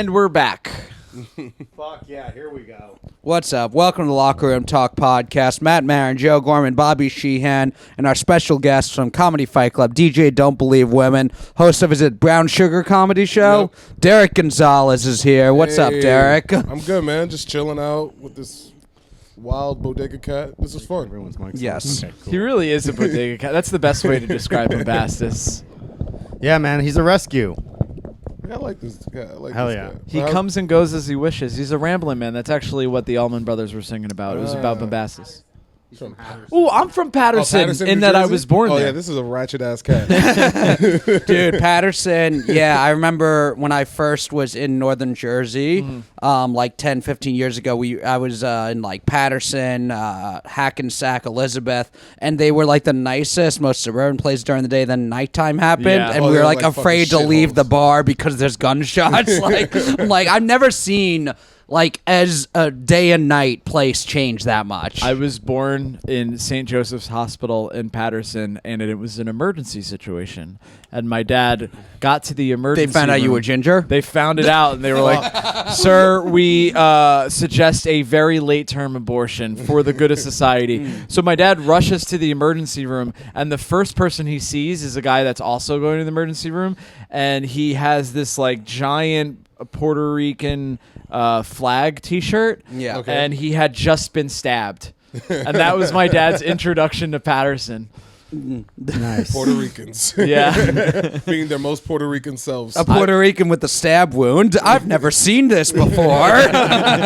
And we're back. Fuck yeah, here we go. What's up? Welcome to the Locker Room Talk Podcast. Matt, Maran, Joe, Gorman, Bobby Sheehan, and our special guest from Comedy Fight Club, DJ Don't Believe Women, host of his Brown Sugar Comedy Show. Yep. Derick Gonzalez is here. What's up, Derick? I'm good, man. Just chilling out with this wild bodega cat. This is fun. Everyone's mic. Yes. Okay, cool. He really is a bodega cat. That's the best way to describe Bombastus. Yeah, man, he's a rescue. I like this cat. I like Hell this yeah. cat. He comes and goes as he wishes. He's a rambling man. That's actually what the Allman Brothers were singing about. It was about Bombastus. He's from Patterson. Oh, I'm from Patterson, in New that I Jersey? was born Oh, there. yeah, this is a ratchet-ass cat. Dude, Patterson, yeah, I remember when I first was in Northern Jersey, like 10, 15 years ago, I was in like Patterson, Hackensack, Elizabeth, and they were like the nicest, most suburban place during the day. Then nighttime happened, Yeah. and Oh, we they were were like like afraid to fucking leave shitholes. the bar because there's gunshots. like I've never seen like as a day and night place change that much. I was born in St. Joseph's Hospital in Patterson, and it was an emergency situation. And my dad got to the emergency They found out you room. were ginger? They found it out, and they were like, "Sir, we suggest a very late-term abortion for the good of society." So my dad rushes to the emergency room, and the first person he sees is a guy that's also going to the emergency room, and he has this like giant Puerto Rican flag T-shirt, Yeah. Okay. and he had just been stabbed, and that was my dad's introduction to Patterson. Nice. Puerto Ricans. Yeah, Being their most Puerto Rican selves. A Puerto Rican with a stab wound. I've never seen this before.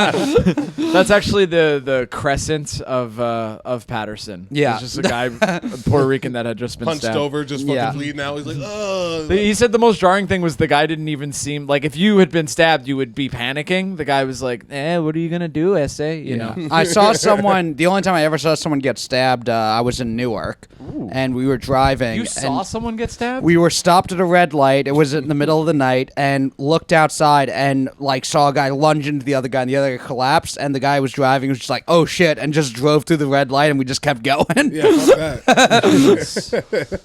that's actually the crescent of Patterson. Yeah. it's just a guy, a Puerto Rican that had just been Punched stabbed. over, just fucking Yeah. bleeding out. He's like, oh. He said the most jarring thing was the guy didn't even seem like if you had been stabbed, you would be panicking. The guy was like, what are you going to do, essay? You know? I saw someone, the only time I ever saw someone get stabbed, I was in Newark, and we were driving. You saw and someone get stabbed? we were stopped at a red light. It was in the middle of the night, and looked outside and like saw a guy lunge into the other guy, and the other guy collapsed, and the guy who was driving was just like, oh shit, and just drove through the red light, and we just kept going. Yeah, fuck that.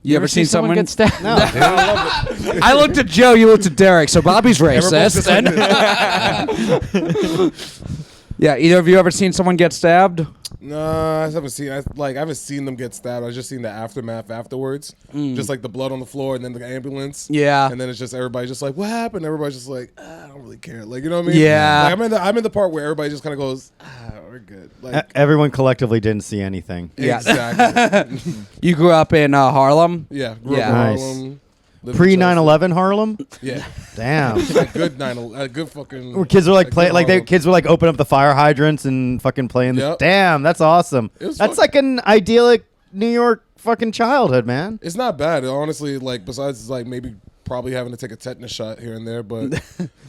You ever seen someone get stabbed? No, dude. I looked at Joe, you looked at Derek, so Bobby's Everyone's racist. just like Yeah, either of you ever seen someone get stabbed? No, I haven't seen. I haven't seen them get stabbed. I just seen the aftermath afterwards, just like the blood on the floor and then the ambulance. Yeah. and then it's just everybody just like, what happened? Everybody's just like, I don't really care. Like, you know what I mean? Yeah. Like, I'm in the part where everybody just kind of goes, we're good. Like, Everyone collectively didn't see anything. Yeah. exactly. You grew up in Harlem? Yeah, grew Yeah. up in Nice. Harlem. lived in Pre Chelsea. 9/11 Harlem. Yeah, Damn. a good good fucking. Where kids were like a playing, good like Harlem. kids were like open up the fire hydrants and fucking playing. Yep. Damn, that's awesome. It was That's fun. like an idyllic New York fucking childhood, man. It's not bad, honestly. Like, besides like maybe probably having to take a tetanus shot here and there, but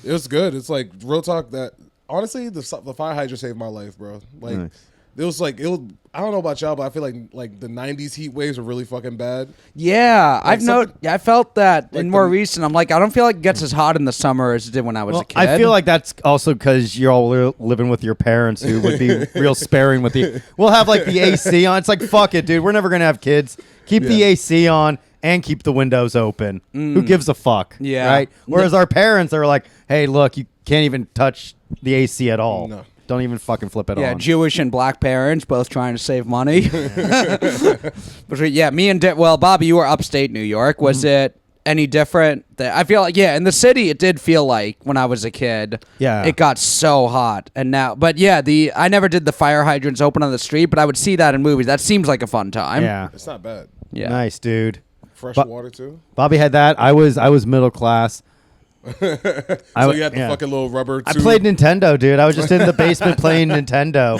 it was good. It's like real talk that honestly the fire hydrant saved my life, bro. Like. Nice. It was like I don't know about y'all, but I feel like the '90s heat waves were really fucking bad. Yeah, I felt that like in more the- recent. I'm like, I don't feel like it gets as hot in the summer as it did when I was a kid. I feel like that's also because you're all living with your parents who would be real sparing with you. We'll have like the AC on. It's like, fuck it, dude. We're never going to have kids. Keep the Yeah. AC on and keep the windows open. Who gives a fuck? Yeah. Right? Whereas our parents are like, hey, look, you can't even touch the AC at all. No. Don't even fucking flip it yeah, on. Jewish and black parents both trying to save money. But yeah, me and Bobby, you were upstate New York. Was it any different? I feel like in the city it did feel like when I was a kid. Yeah. it got so hot, and now, but yeah, I never did the fire hydrants open on the street, but I would see that in movies. That seems like a fun time. Yeah. It's not bad. yeah. Nice, dude. Fresh But- water too. Bobby had that. I was middle class. So you had the fucking little rubber. I tube. played Nintendo, dude. I was just in the basement playing Nintendo.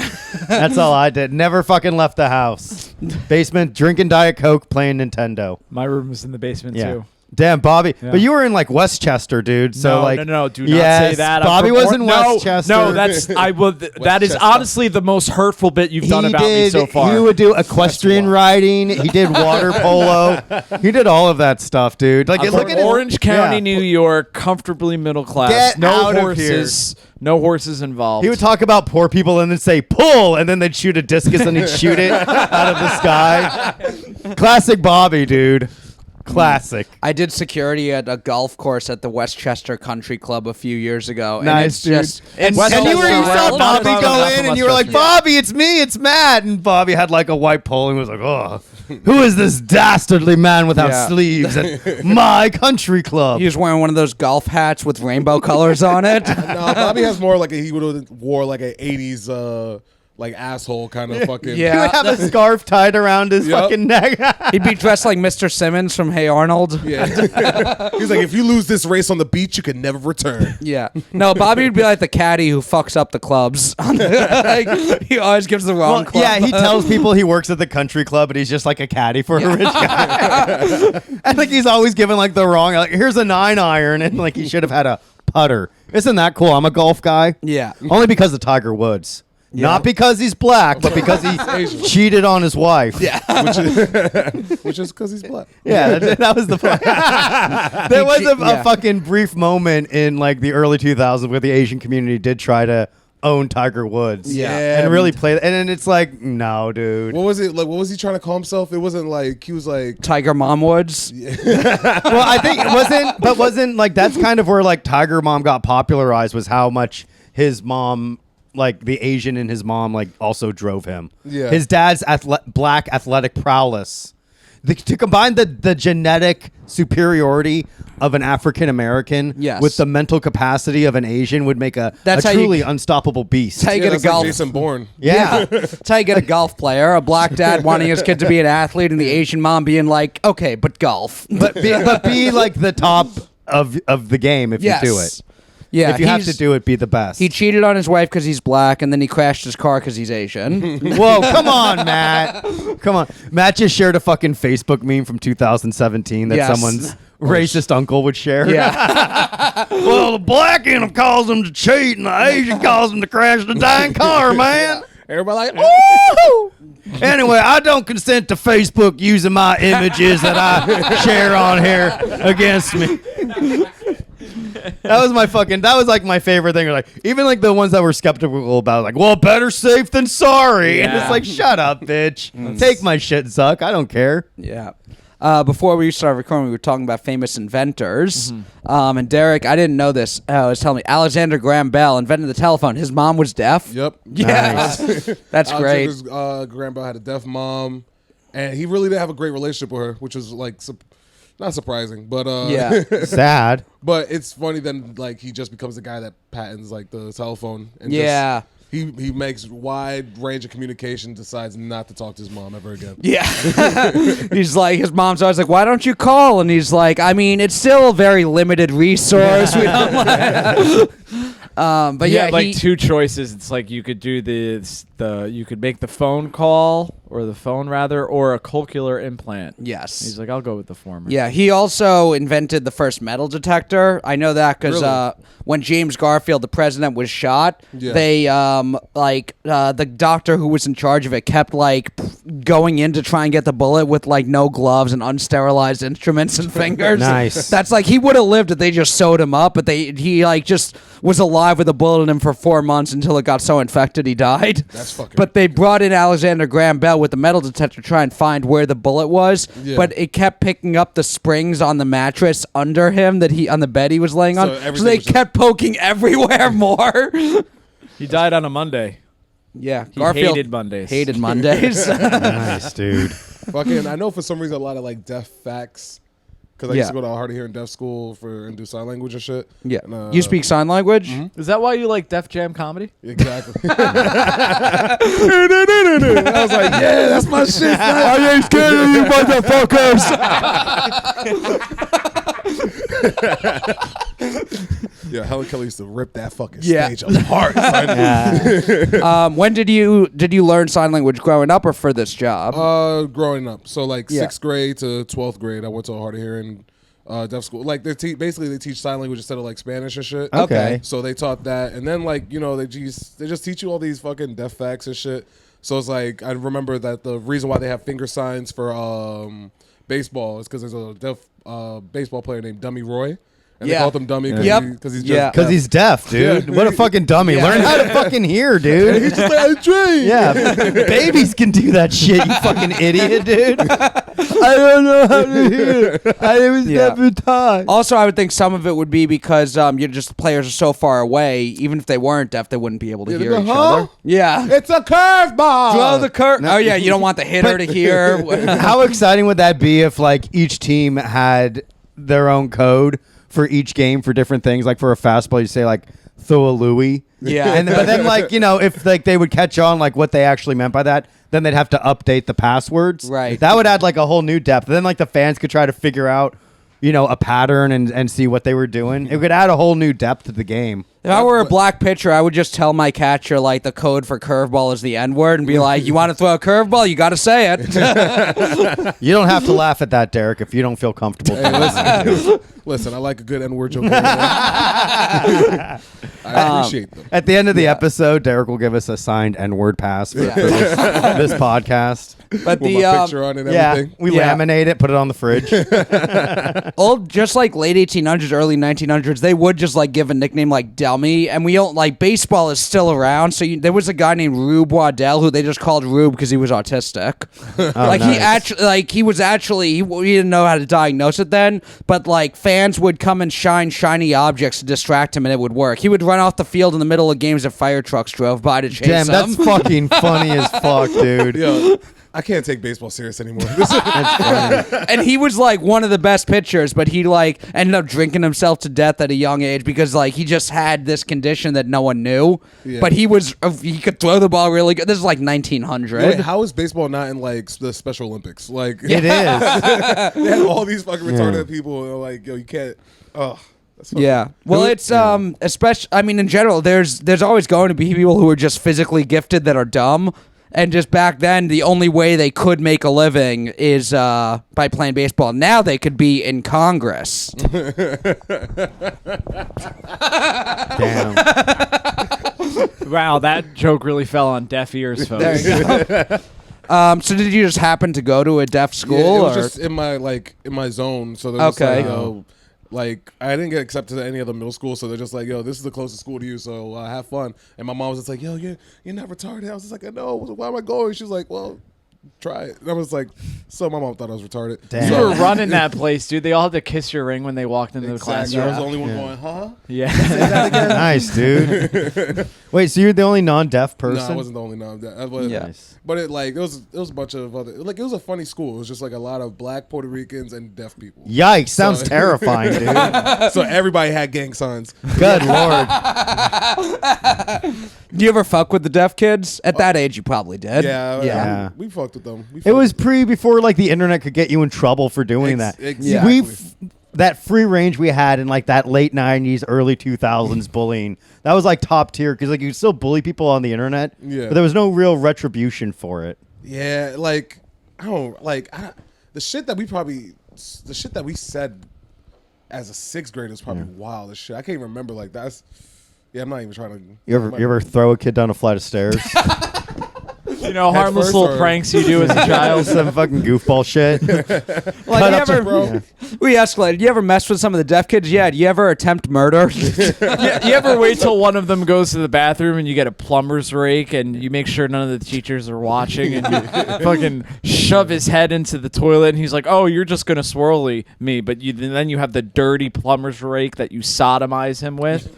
That's all I did. Never fucking left the house. Basement, drinking Diet Coke, playing Nintendo. My room was in the basement Yeah. too. Damn, Bobby. Yeah. But you were in like Westchester, dude. So no, do not yes, say that. Bobby was in Westchester. No, that's I will. That is Westchester. honestly the most hurtful bit you've done about me so far. He would do equestrian riding. He did water polo. He did all of that stuff, dude. Like, I'm look from at his- Orange County, yeah. New York, comfortably middle class. Get no out of horses. No horses involved. He would talk about poor people and then say pull, and then they'd shoot a discus and he'd shoot it out of the sky. Classic Bobby, dude. Classic. I did security at a golf course at the Westchester Country Club a few years ago. Nice, and it's dude. just And it's you saw Well, Bobby not go enough in, of and you were like, Westchester. Bobby, it's me, it's Matt. And Bobby had like a white pole and was like, oh, who is this dastardly man without Yeah. sleeves at my country club? He was wearing one of those golf hats with rainbow colors on it. No, Bobby has more like he would have wore like an 80s like asshole kind of fucking. Yeah. He would have a scarf tied around his Yep. fucking neck. He'd be dressed like Mr. Simmons from Hey Arnold. Yeah. He's like, if you lose this race on the beach, you can never return. Yeah. No, Bobby would be like the caddy who fucks up the clubs. Like, he always gives the wrong club. Yeah, he tells people he works at the country club, but he's just like a caddy for a rich guy. And like he's always given like the wrong, like here's a 9-iron, and like he should have had a putter. Isn't that cool? I'm a golf guy. Yeah. Only because of Tiger Woods. Not because he's black, but because Asian. he cheated on his wife. Yeah. Which is because he's black. Yeah, that was the point. There was Yeah. a fucking brief moment in like the early 2000s where the Asian community did try to own Tiger Woods. Yeah. And really play. And then it's like, no, dude. What was it like? What was he trying to call himself? It wasn't like he was like. Tiger Mom Woods. Well, I think it wasn't like that's kind of where like Tiger Mom got popularized was how much his mom, like the Asian in his mom, like also drove him. Yeah. His dad's black athletic prowess. To combine the genetic superiority of an African American Yes. with the mental capacity of an Asian would make a That's how you- truly unstoppable beast. How you get a That's like golf. Jason Bourne. Yeah. That's how you get a golf player. A black dad wanting his kid to be an athlete, and the Asian mom being like, "Okay, but golf." but be like the top of the game if Yes. you do it. Yeah, if you have to he's- do it, be the best. He cheated on his wife because he's black, and then he crashed his car because he's Asian. Whoa, come on, Matt. Come on. Matt just shared a fucking Facebook meme from 2017 that Yes. someone's racist uncle would share. Yeah. Well, the black in him calls him to cheat, and the Asian calls him to crash the dying car, man. Everybody like, Woo! Anyway, I don't consent to Facebook using my images that I share on here against me. That was like my favorite thing. Like even like the ones that were skeptical about, like, well, better safe than sorry. And it's Yeah. like, shut up, bitch. Take my shit, Zuck. I don't care. Yeah. Before we started recording, we were talking about famous inventors. And Derek, I didn't know this. Was telling me Alexander Graham Bell invented the telephone. His mom was deaf. yep. Yeah. That's great. Alexander's grandpa had a deaf mom, and he really didn't have a great relationship with her, which was like not surprising, but Yeah. Sad. But it's funny then like he just becomes the guy that patents like the telephone. And Yeah. He makes wide range of communication, decides not to talk to his mom ever again. Yeah. He's like, his mom's always like, why don't you call? And he's like, I mean, it's still a very limited resource. We don't like. But He yeah, had like two choices. It's like you could do you could make the phone call or the phone rather, or a cochlear implant. Yes. He's like, I'll go with the former. Yeah, he also invented the first metal detector. I know that because Really? when James Garfield, the president, was shot, Yeah. they the doctor who was in charge of it kept like going in to try and get the bullet with like no gloves and unsterilized instruments and fingers. Nice. That's like he would have lived if they just sewed him up, but he like just was alive with a bullet in him for 4 months until it got so infected he died. That's fucking. But they brought in Alexander Graham Bell with the metal detector to try and find where the bullet was. Yeah. But it kept picking up the springs on the mattress under him on the bed he was laying on. So everything they was just- kept poking everywhere more. He died on a Monday. Yeah, He Garfield hated Mondays. Hated Mondays. Nice, dude. Fucking, I know for some reason a lot of like deaf facts. Because I used to Yeah. go to hard of hearing deaf school and do sign language and shit. Yeah. And, You speak sign language? Is that why you like Def Jam comedy? Exactly. I was like, yeah, that's my shit. I ain't scared of you motherfuckers. Yeah, Helen Keller used to rip that fucking Yeah. stage apart. son. When did you learn sign language growing up or for this job? Growing up, so like Yeah. 6th grade to 12th grade, I went to a hard of hearing deaf school. Like basically they teach sign language instead of like Spanish and shit. Okay. So they taught that, and then like they just teach you all these fucking deaf facts and shit. So it's like I remember that the reason why they have finger signs for baseball is because there's a deaf baseball player named Dummy Roy, and they Yeah. called him Dummy because Yep. he's just Yeah. Because he's deaf, dude. Yeah. What a fucking dummy. Yeah. Learn how to fucking hear, dude. He's just like, I dream. Yeah, babies can do that shit, you fucking idiot, dude. I don't know how to hear. I was never taught. Also, I would think some of it would be because you're just players are so far away. Even if they weren't deaf, they wouldn't be able to hear each other. Yeah, It's a curveball. throw the curtain. Oh yeah, you don't want the hitter to hear. How exciting would that be if like each team had their own code for each game for different things? Like for a fastball, you say like throw a Louie. Yeah. And but then like, you know, if like they would catch on like what they actually meant by that, then they'd have to update the passwords. Right. That would add like a whole new depth. Then like the fans could try to figure out, you know, a pattern and see what they were doing. It could add a whole new depth to the game. If I were a black pitcher, I would just tell my catcher like the code for curveball is the N word and be like, "You want to throw a curveball? You got to say it." You don't have to laugh at that, Derek, if you don't feel comfortable. Hey, listen, I like a good N-word joke. I appreciate them. At the end of the episode, Derek will give us a signed N-word pass for this podcast. But With the my picture on it and everything. We Yeah. laminate it, put it on the fridge. old, just like late 1800s, early 1900s, they would just like give a nickname like Dummy, and we don't like baseball is still around. So there was a guy named Rube Waddell who they just called Rube because he was autistic. Like he was actually he didn't know how to diagnose it then, but like fans would come and shine shiny objects to distract him, and it would work. He would run off the field in the middle of games if fire trucks drove by to chase Damn, him. that's fucking funny as fuck, dude. Yo, I can't take baseball serious anymore. That's funny. And he was like one of the best pitchers, but he like ended up drinking himself to death at a young age because like he just had this condition that no one knew. Yeah. But he could throw the ball really good. This is like 1900. Wait, how is baseball not in like the Special Olympics? Like It is. they had all these fucking retarded people. And like, yo, you can't. Oh, that's fucking- Yeah. Well, it's especially. I mean, in general, there's always going to be people who are just physically gifted that are dumb. And just back then, the only way they could make a living is by playing baseball. Now they could be in Congress. Damn. Wow, that joke really fell on deaf ears, folks. There you go. So did you just happen to go to a deaf school? Yeah, it was or? just in my zone. So they're just Okay. like, yo, like I didn't get accepted to any other middle school, so they're just like, yo, this is the closest school to you, so have fun. And my mom was just like, yo, you're not retarded. I was just like, I know. Why am I going? She was like, well, try it. And I was like, so my mom thought I was retarded. Damn. You were running that place, dude. They all had to kiss your ring when they walked into the Exactly. I was the classroom. only one going, huh? Yeah. Nice, dude. Wait, so you're the only non-deaf No, person? I wasn't the only non. Nice. But it like it was a bunch of other it was a funny school. It was just like a lot of black Puerto Ricans and deaf people. Yikes, sounds So- terrifying, dude. So everybody had gang signs. Good lord. Do you ever fuck with the deaf kids? At that age, you probably did. Yeah. We fucked with them. It was before like the internet could get you in trouble for doing that. Exactly. That free range we had in like that late 90s, early 2000s bullying, that was like top tier because like you could still bully people on the internet, Yeah. but there was no real retribution for it. Yeah, like the shit that we said as a sixth grader is probably wild as shit. I can't remember like that's. Yeah, I'm not even trying to. You ever throw a kid down a flight of stairs? You know, Head harmless first little or- pranks you do as a child. Some fucking goofball shit. Like, you up to- ever, bro. we escalated. You ever mess with some of the deaf kids? Yeah. Do you ever attempt murder? You ever wait till one of them goes to the bathroom and you get a plumber's rake and you make sure none of the teachers are watching and you fucking shove his head into the toilet and he's like, oh, you're just going to swirly me. But then you have the dirty plumber's rake that you sodomize him with.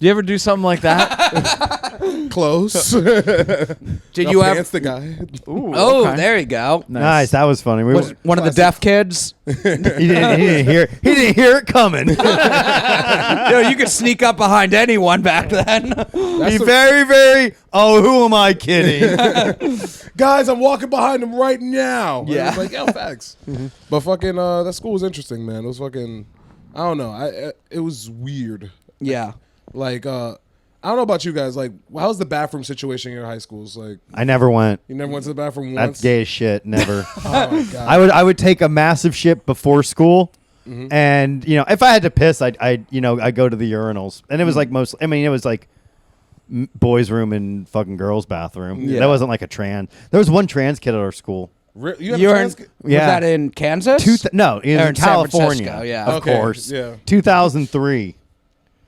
You ever do something like that? Close. Did you ever? That's the guy. Ooh, Oh, okay. there you go. Nice, that was funny. Was one of the deaf kids? he didn't hear it coming. Yo, you could sneak up behind anyone back then. Be very, very. Oh, who am I kidding? Guys, I'm walking behind him right now. And Yeah. it's like, yo, facts. But fucking, that school was interesting, man. It was fucking, I don't know. It was weird. Yeah. Like, I don't know about you guys. Like, how's the bathroom situation in your high schools? Like, I never went. you never went to the bathroom That's once? gay as shit. Never. Oh, my God. I would take a massive shit before school, and if I had to piss, I'd go to the urinals, and it was like most. I mean, it was like boys' room and fucking girls' bathroom. Yeah. That wasn't like a trans. There was one trans kid at our school. You have You a were trans- Was Yeah. that in Kansas? No, in Or in San California. Francisco, yeah. Of Okay, course. yeah. 2003.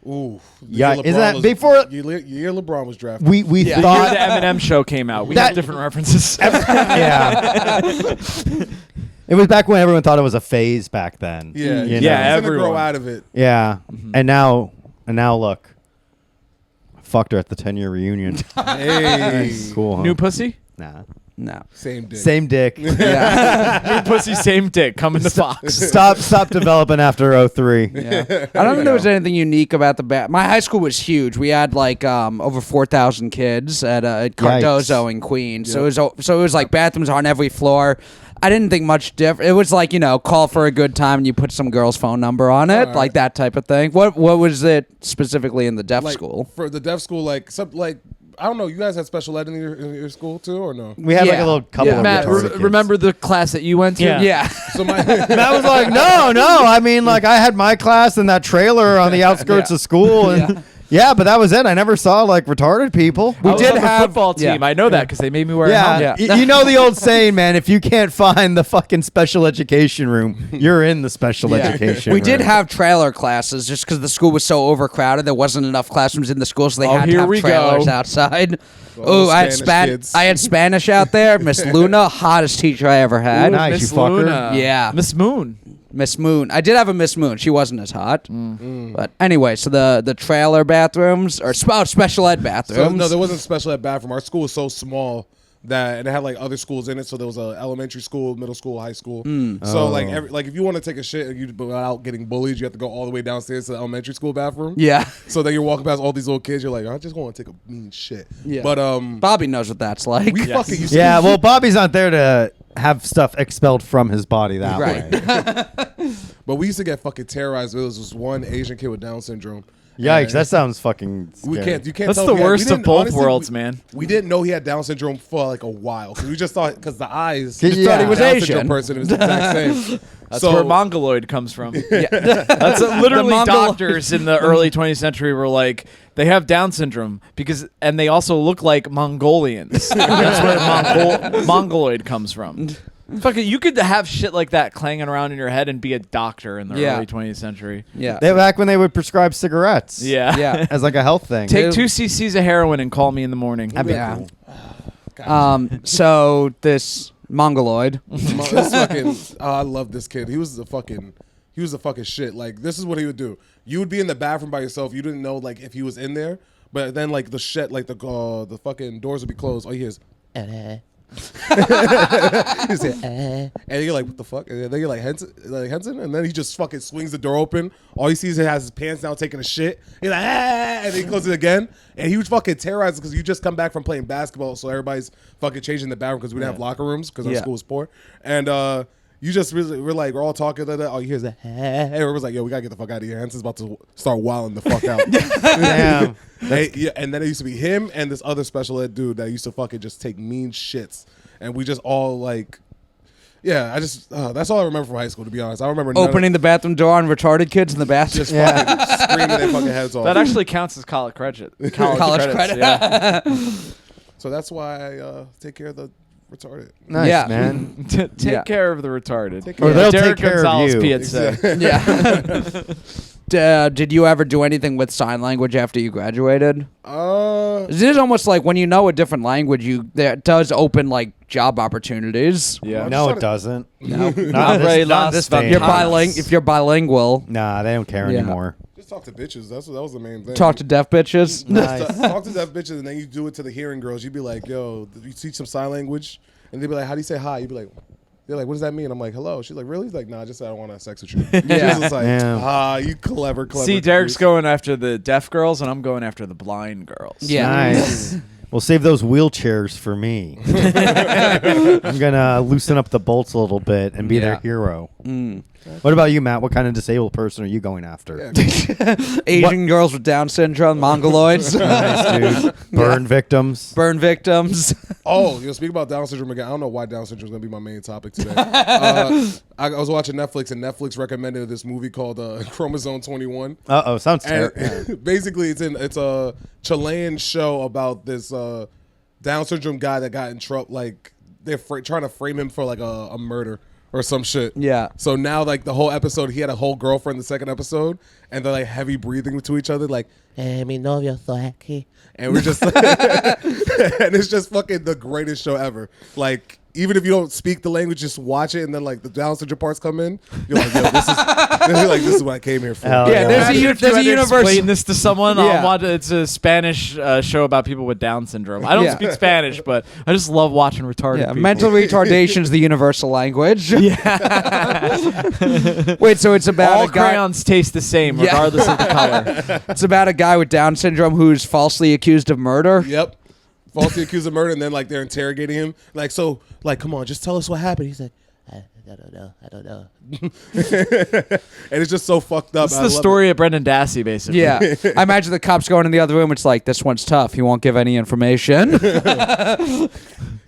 Ooh. Yeah, The year isn't that LeBron before- year LeBron was drafted. We The year thought the Eminem show came out. We That- have different references. yeah. It was back when everyone thought it was a phase back then. Yeah, you know? Yeah, he's gonna grow everyone. out of it. Yeah. And now look. I fucked her at the 10-year reunion. Hey, Cool, huh? New pussy? Nah. No. same dick. Same dick. Yeah. New pussy, same dick. Come in the box. Stop developing after 03. Yeah. I don't think there was anything unique about the my high school was huge. We had like over 4,000 kids at Cardozo in Queens. So it was like bathrooms on every floor. I didn't think much different. It was like, call for a good time and you put some girl's phone number on it, like that type of thing. What was it specifically in the deaf school? For the deaf school, I don't know. You guys had special ed in your school too, or no? We had like Yeah. a little couple of Matt, retarded kids. remember the class that you went to? Yeah. So my Matt was like, no. I mean, like, I had my class in that trailer on the outskirts of school. And yeah, but that was it. I never saw, like, retarded people. We did did have a have- football team. yeah. I know that because they made me wear a helmet. Yeah, you know the old saying, man, if you can't find the fucking special education room, you're in the special education We room. did have trailer classes just because the school was so overcrowded. There wasn't enough classrooms in the school, so they had to here have we trailers go. outside. All the I had Spanish kids. I had Spanish out there. Miss Luna, hottest teacher I ever had. Nice, Miss you fucker. Luna. Yeah. Miss Moon. Miss Moon. I did have a Miss Moon. She wasn't as hot. But anyway, so the trailer bathrooms or special ed So, bathrooms. no, there wasn't a special ed bathroom. Our school was so small that and it had like other schools in it. So there was a elementary school, middle school, high school. So like if you want to take a shit and you without getting bullied, you have to go all the way downstairs to the elementary school bathroom. Yeah. So then you're walking past all these little kids. You're like, I just want to take a mean shit. Yeah. But Bobby knows what that's like. we fucking used Yeah, to. well, Bobby's not there to have stuff expelled from his body that Right. way. But we used to get fucking terrorized. There was this one Asian kid with Down syndrome. Yikes, And that sounds fucking scary. you can't. That's tell the if he had- worst we of didn't- both honestly, worlds, man. We didn't know he had Down syndrome for like a while because we just thought because the eyes. You thought he was Down Asian. syndrome person. It was the exact same. That's So- where Mongoloid comes from. That's literally Mongol- doctors in the early 20th century were like, they have Down syndrome and they also look like Mongolians. That's where Mongoloid comes from. Fucking, you could have shit like that clanging around in your head and be a doctor in the Yeah. early 20th century. Yeah. Back when they would prescribe cigarettes. Yeah. Yeah. As like a health thing. Take 2 cc's of heroin and call me in the morning. That'd be Yeah. cool. So this Mongoloid. This fucking, I love this kid. He was the fucking shit. Like this is what he would do. You would be in the bathroom by yourself. You didn't know like if he was in there, but then like the shit, like the fucking doors would be closed. All you hear is. And you're like, what the fuck? And then you're like, Henson? And then he just fucking swings the door open. All you see is he has his pants down taking a shit. He's like, and then he closes it again. And he was fucking terrorized because you just come back from playing basketball. So everybody's fucking changing the bathroom because we didn't have locker rooms because our school was poor. And you just really, we're all talking like that. All you hear is that. And everyone's like, yo, we gotta get the fuck out of here. Henson's about to start wilding the fuck out. Damn. And then it used to be him and this other special ed dude that used to fucking just take mean shits. And we just all like, yeah, that's all I remember from high school, to be honest. I don't remember Opening the bathroom door on retarded kids in the bathroom. just fucking screaming their fucking heads off. That actually counts as college credit. College credits, credit. Yeah. So that's why I take care of the retarded. Nice, Yeah. man. Take Yeah. care of the retarded. Take care Or they'll Derick take care of Gonzalez, you. PSA. Yeah. Did you ever do anything with sign language after you graduated? It is almost like when you know a different language, that does open like job opportunities. Yeah. No, it doesn't. No. Not Very not this last day. You're Thomas. if you're bilingual, Nah, they don't care Yeah. anymore. just talk to bitches. That was the main thing. talk to deaf bitches. Nice. Talk to deaf bitches, and then you do it to the hearing girls. You'd be like, yo, you teach some sign language, and they'd be like, how do you say hi? You'd be like, they're like, what does that mean? I'm like, hello. She's like, really? He's like, nah, just I don't want to have sex with you. Yeah. She's just like, Damn. you clever. See, Derek's going after the deaf girls, and I'm going after the blind girls. Yeah. Nice. We'll save those wheelchairs for me. I'm gonna loosen up the bolts a little bit and be their Yeah. hero. What about you, Matt? What kind of disabled person are you going after? Asian girls with Down syndrome, Mongoloids, Nice, dude. Burn victims. burn victims. Oh, speak about Down syndrome again. I don't know why Down syndrome is going to be my main topic today. I was watching Netflix, and Netflix recommended this movie called Chromosome 21. Sounds And terrible. basically, it's a Chilean show about this Down syndrome guy that got in trouble. Like they're trying to frame him for like a murder or some shit. Yeah. So now, like the whole episode, he had a whole girlfriend. The second episode, and they're like heavy breathing to each other, like mi novio estoy aquí. and we're just and it's just fucking the greatest show ever. Like, even if you don't speak the language, just watch it, and then like the Down syndrome parts come in. You're like, yo, this is what I came here for. Hell Yeah, yeah. there's Imagine if you a had to universe. explain this to someone. Yeah. It's a Spanish show about people with Down syndrome. I don't Yeah. speak Spanish, but I just love watching retarded Yeah, people. mental retardation is the universal language. Yeah. Wait, so it's about All a guy. crayons taste the same, Yeah. regardless of the color. It's about a guy with Down syndrome who's falsely accused of murder. Yep. Falsely accused of murder, and then like they're interrogating him. Like, so, like, come on, just tell us what happened. He's like, I don't know. And it's just so fucked up. This is the story of Brendan Dassey, basically. Yeah, I imagine the cops going in the other room. It's like, this one's tough. He won't give any information.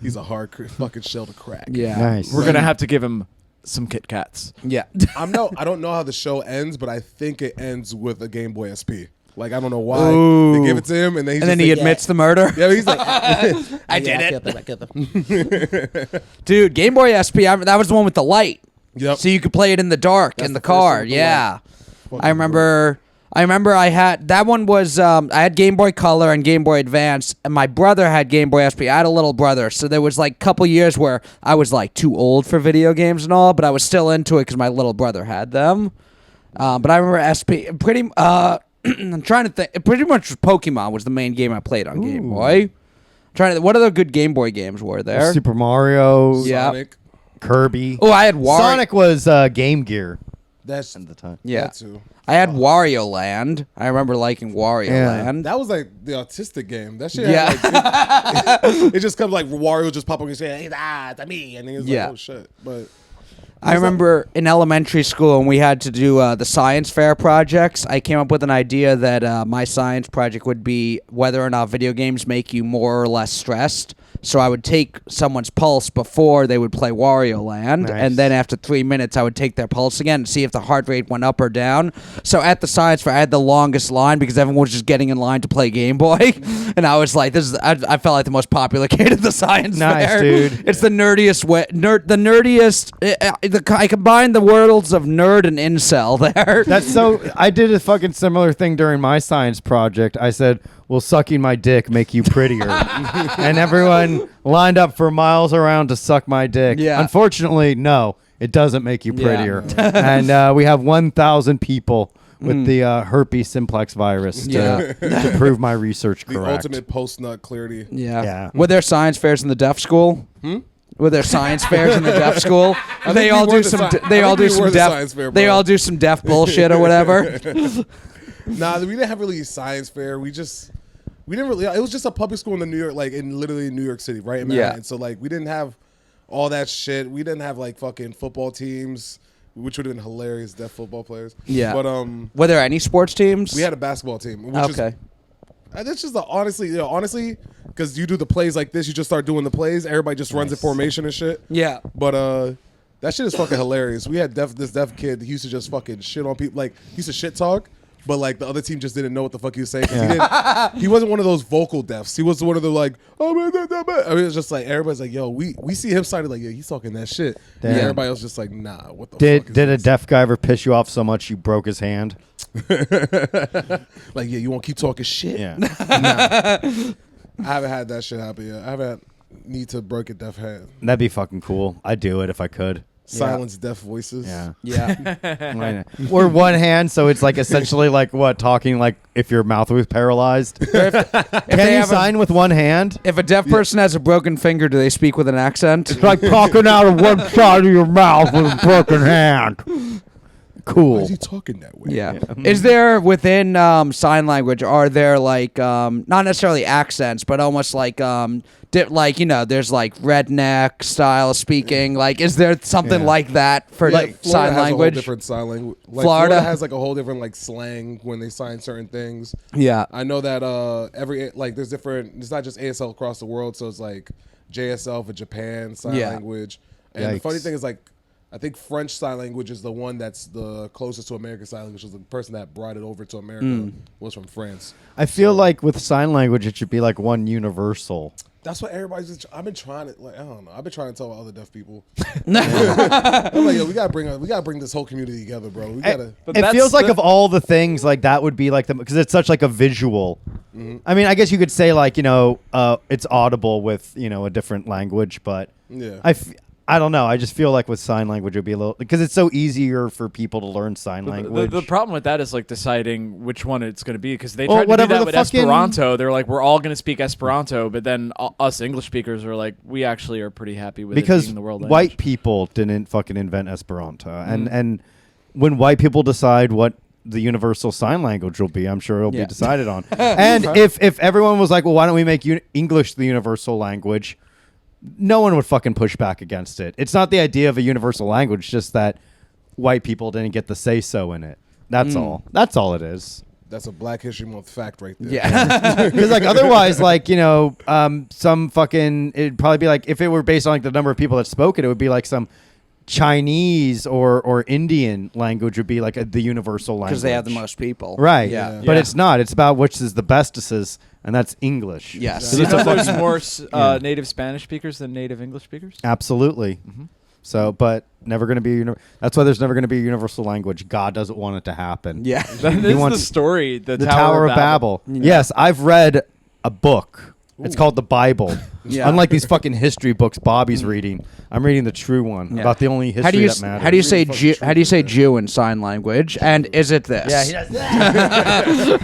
He's a hard fucking shell to crack. Yeah, Nice. We're going to have to give him some Kit Kats. yeah. I don't know how the show ends, but I think it ends with a Game Boy SP. Like, I don't know why Ooh. they give it to him, and then And then he admits the murder. Yeah, he's like, I did it. Dude, Game Boy SP, that was the one with the light. Yep. So you could play it in the dark That's in the the first one car. with the Yeah. Fucking I remember I had that one was I had Game Boy Color and Game Boy Advance, and my brother had Game Boy SP. I had a little brother, so there was like a couple years where I was like too old for video games and all, but I was still into it because my little brother had them. But I remember SP pretty. I'm trying to think. Pretty much Pokemon was the main game I played on Game Boy. Trying to. What other good Game Boy games were there? Super Mario, Yeah. Sonic. Kirby. Oh, I had Wario. Sonic was Game Gear That's at the time. Yeah, that too. I had Wario Land. I remember liking Wario Land. That was like the autistic game. That shit. Yeah. Had like, it just comes like Wario just pop up and say, "Hey, it's me," and then it's Yeah. like, "Oh shit!" But I remember in elementary school when we had to do the science fair projects, I came up with an idea that my science project would be whether or not video games make you more or less stressed. So I would take someone's pulse before they would play Wario Land, Nice. and then after 3 minutes, I would take their pulse again and see if the heart rate went up or down. So at the science fair, I had the longest line because everyone was just getting in line to play Game Boy, and I was like, "This is." I felt like the most popular kid at the science Nice, fair. dude. It's the nerdiest way. The nerdiest. I combined the worlds of nerd and incel there. That's so. I did a fucking similar thing during my science project. I said, "Will sucking my dick make you prettier?" And everyone lined up for miles around to suck my dick. Yeah. Unfortunately, no, it doesn't make you Yeah. prettier. And we have 1,000 people with the herpes simplex virus Yeah. to prove my research the correct. ultimate post nut clarity. Yeah. Were there science fairs in the deaf school? Were there science fairs in the deaf school? think They we all were do the some. sci- They I all think do we some were the deaf. science fair, They bro. all do some deaf bullshit or whatever. Nah, we didn't have really science fair. We didn't really. It was just a public school in the New York, like in literally New York City, right in Manhattan. Yeah. So like we didn't have all that shit. We didn't have like fucking football teams, which would have been hilarious. Deaf football players. Yeah. But Were there any sports teams? we had a basketball team. Which Okay. That's just honestly, because you do the plays like this, you just start doing the plays. Everybody just runs in formation and shit. Yeah. But that shit is fucking hilarious. We had this deaf kid. He used to just fucking shit on people. Like he used to shit talk, but like the other team just didn't know what the fuck he was saying. 'Cause he wasn't one of those vocal deafs. He was one of the like, oh man, I mean, it was just like everybody's like, yo, we see him signing like, yeah, he's talking that shit. Damn. And everybody else just like, nah, what the fuck Did is did a this? deaf guy ever piss you off so much you broke his hand? Like, yeah, you won't keep talking shit. Yeah. I haven't had that shit happen yet. I haven't need to break a deaf hand. That'd be fucking cool. I'd do it if I could. Silence deaf voices. Yeah. Yeah. Or one hand, so it's like essentially like what, talking like if your mouth was paralyzed. Can they you have a- sign with one hand? If a deaf person has a broken finger, do they speak with an accent? It's like talking out of one side of your mouth with a broken hand. Why Cool. is he talking that way? Yeah. Is there within sign language? Are there like not necessarily accents, but almost like like there's like redneck style speaking. Like, is there something Yeah. like that for Like Florida sign has a whole language? different sign language. Like Florida- Florida has like a whole different like slang when they sign certain things. Yeah. I know that there's different. It's not just ASL across the world, so it's like JSL for Japan sign Yeah. language. And the Yikes. funny thing is like I think French Sign Language is the one that's the closest to American Sign Language. The person that brought it over to America was from France. I feel like with sign language, it should be like one universal. That's what everybody's. I've been trying to I don't know. I've been trying to tell other deaf people. I'm like, yo, we gotta bring this whole community together, bro. We gotta. It feels like of all the things, like that would be like because it's such like a visual. I mean, I guess you could say like it's audible with a different language, but Yeah. I don't know. I just feel like with sign language it would be a little because it's so easier for people to learn sign language. The problem with that is like deciding which one it's going to be because they Well, tried to do whatever that the with fucking- Esperanto. They're like, we're all going to speak Esperanto, but then us English speakers are like, we actually are pretty happy with it because being the world white language. people didn't fucking invent Esperanto, and when white people decide what the universal sign language will be, I'm sure it'll be decided on. And if everyone was like, well, why don't we make English the universal language? No one would fucking push back against it. It's not the idea of a universal language, just that white people didn't get the say so in it. That's all. That's all it is. That's a Black History Month fact right there. Yeah. Because like otherwise, like some fucking it'd probably be like if it were based on like the number of people that spoke it, it would be like some Chinese or Indian language would be like the universal language Because they have the most people. right. Yeah. But it's not. It's about which is the bestest, and that's English. Yes. Do you It's a know there's fucking- more native Spanish speakers than native English speakers? Absolutely. So, but never going to be. That's why there's never going to be a universal language. God doesn't want it to happen. Yeah. That is the wants- story. The Tower of Babel. Yes, I've read a book. It's called the Bible. Yeah. Unlike these fucking history books Bobby's reading, I'm reading the true one about the only history that matters. How do you say Really Jew? fucking How do you say true, Jew in sign language? And is it this? Yeah, he does.